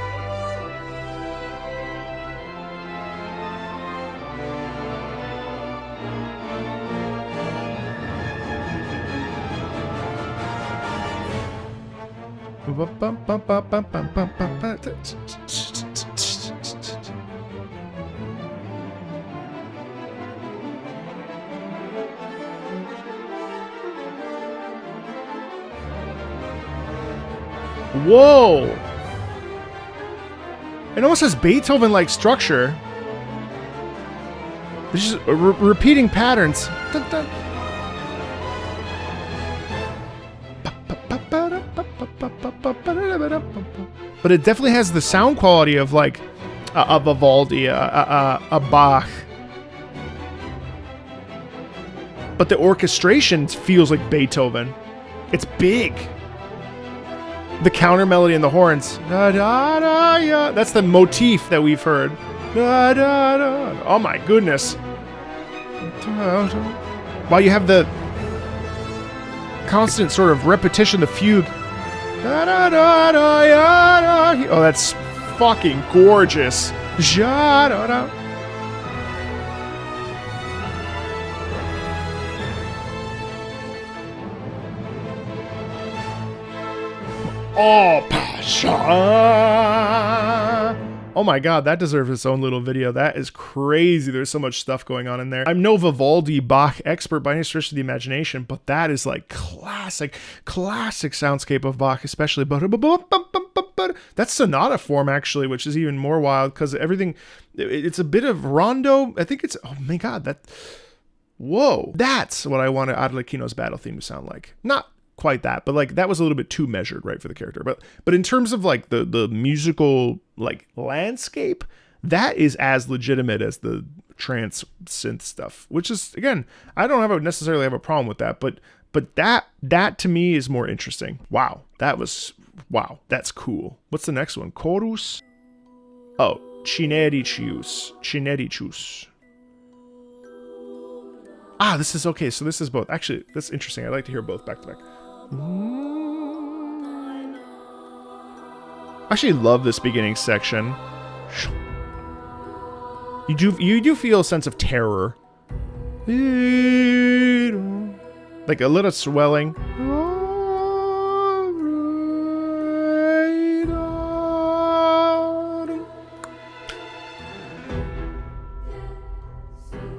Whoa! It almost has Beethoven-like structure. There's just repeating patterns. Dun, dun. But it definitely has the sound quality of like a Vivaldi, a Bach. But the orchestration feels like Beethoven. It's big. The counter melody and the horns. Da, da, da, yeah. That's the motif that we've heard. Da, da, da. Oh my goodness. While you have the constant sort of repetition, the fugue. Da, da, da, da, ya, da. Oh, that's fucking gorgeous. Ja, da, da. Oh, passion! Oh my god, that deserves its own little video. That is crazy. There's so much stuff going on in there. I'm no Vivaldi Bach expert by any stretch of the imagination, but that is like classic soundscape of Bach, especially. That's sonata form, actually, which is even more wild because everything, it's a bit of rondo. I think it's, oh my god, that, whoa. That's what I wanted Arlecchino's battle theme to sound like. Not quite that, but like that was a little bit too measured, right, for the character. But in terms of like the musical like landscape, that is as legitimate as the trance synth stuff, which is, again, I don't necessarily have a problem with that, but that to me is more interesting. Wow, that's cool. What's the next one? Chorus? Oh, Cinericius. Ah, this is okay. So this is both. Actually, that's interesting. I'd like to hear both back to back. I actually love this beginning section. You do feel a sense of terror. Like a little swelling.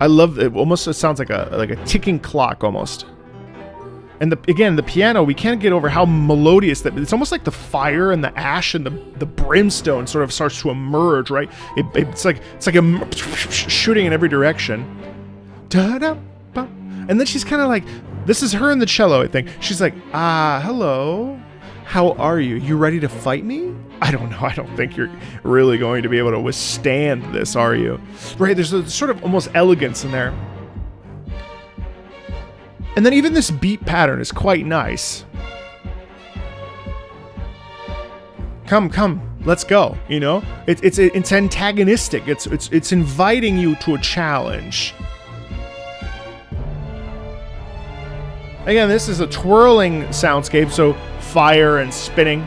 I love it. Almost, it sounds like a ticking clock almost. And again, the piano, we can't get over how melodious that. It's almost like the fire and the ash and the brimstone sort of starts to emerge, right? It's like a shooting in every direction. And then she's kind of like, this is her and the cello, I think. She's like, hello. How are you? You ready to fight me? I don't know. I don't think you're really going to be able to withstand this, are you? Right? There's a sort of almost elegance in there. And then even this beat pattern is quite nice. Come, let's go. You know, it's antagonistic. It's inviting you to a challenge. Again, this is a twirling soundscape, so fire and spinning.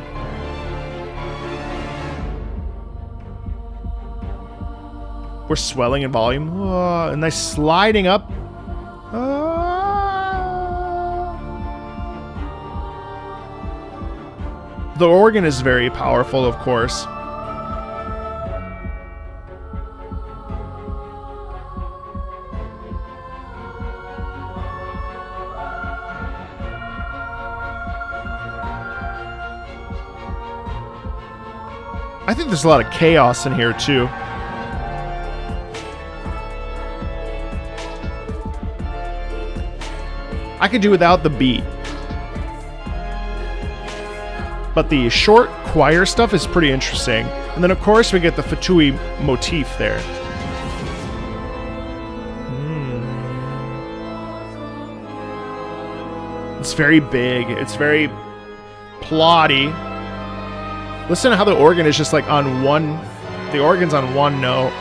We're swelling in volume. Oh, a nice sliding up. The organ is very powerful, of course. I think there's a lot of chaos in here, too. I could do without the beat. But the short choir stuff is pretty interesting. And then, of course, we get the Fatui motif there. It's very big. It's very plotty. Listen to how the organ is just like on one... The organ's on one note.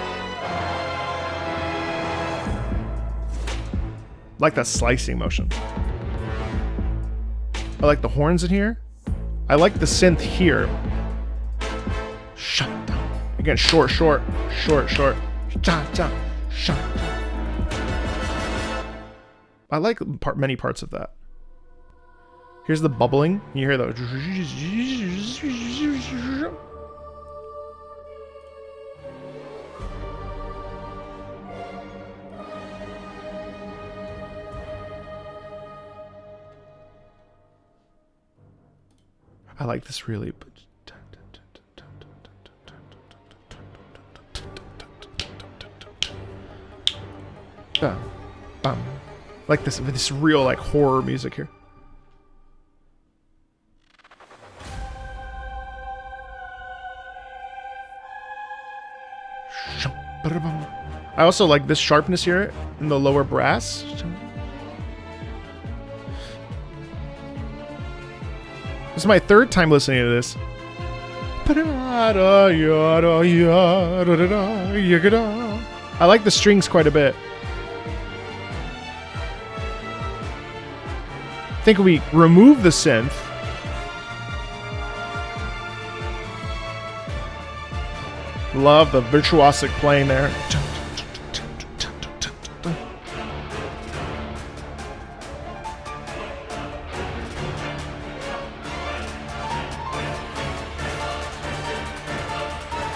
I like that slicing motion. I like the horns in here. I like the synth here. Shut down. Again, short. Cha, cha, shut. I like many parts of that. Here's the bubbling. You hear the... I like this really. Bam, bam. Like this real like horror music here. I also like this sharpness here in the lower brass. This is my third time listening to this. I like the strings quite a bit. I think we remove the synth. Love the virtuosic playing there.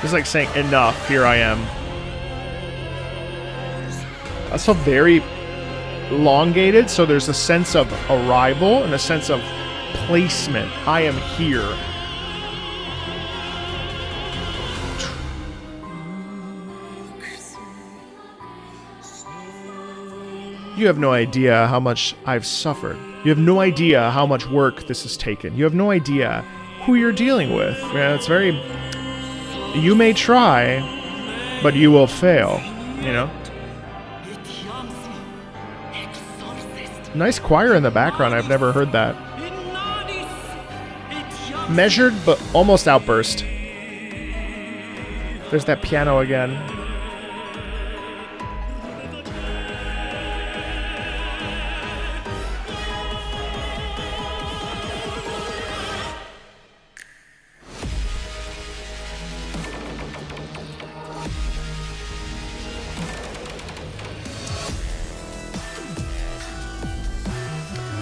It's like saying, enough, here I am. That's so very elongated, so there's a sense of arrival and a sense of placement. I am here. You have no idea how much I've suffered. You have no idea how much work this has taken. You have no idea who you're dealing with. Yeah, it's very... You may try, but you will fail, you know? Nice choir in the background. I've never heard that. Measured, but almost outburst. There's that piano again.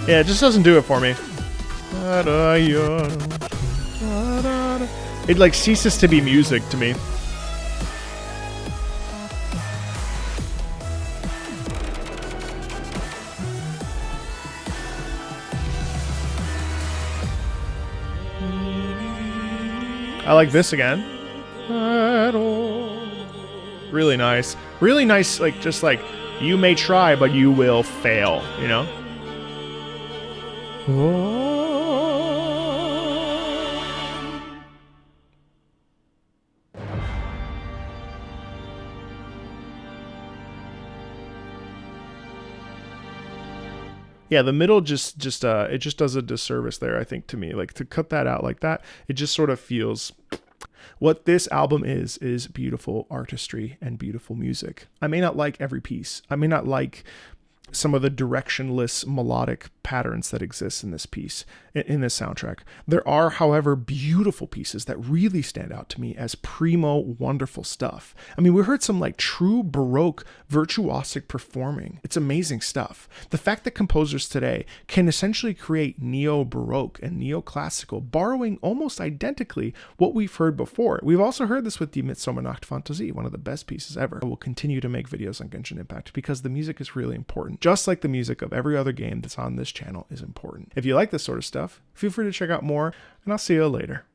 Yeah, it just doesn't do it for me. It like ceases to be music to me. I like this again. Really nice. Really nice, like, just like, you may try, but you will fail, you know? Yeah, the middle just it just does a disservice there, I think, to me. Like, to cut that out like that, it just sort of feels... What this album is beautiful artistry and beautiful music. I may not like every piece. I may not like some of the directionless melodic patterns that exist in this piece, in this soundtrack. There are, however, beautiful pieces that really stand out to me as primo, wonderful stuff. I mean, we heard some like true Baroque virtuosic performing. It's amazing stuff. The fact that composers today can essentially create Neo Baroque and Neoclassical, borrowing almost identically what we've heard before. We've also heard this with Die Midsommernacht Fantasie, one of the best pieces ever. I will continue to make videos on Genshin Impact because the music is really important. Just like the music of every other game that's on this channel is important. If you like this sort of stuff, feel free to check out more, and I'll see you later.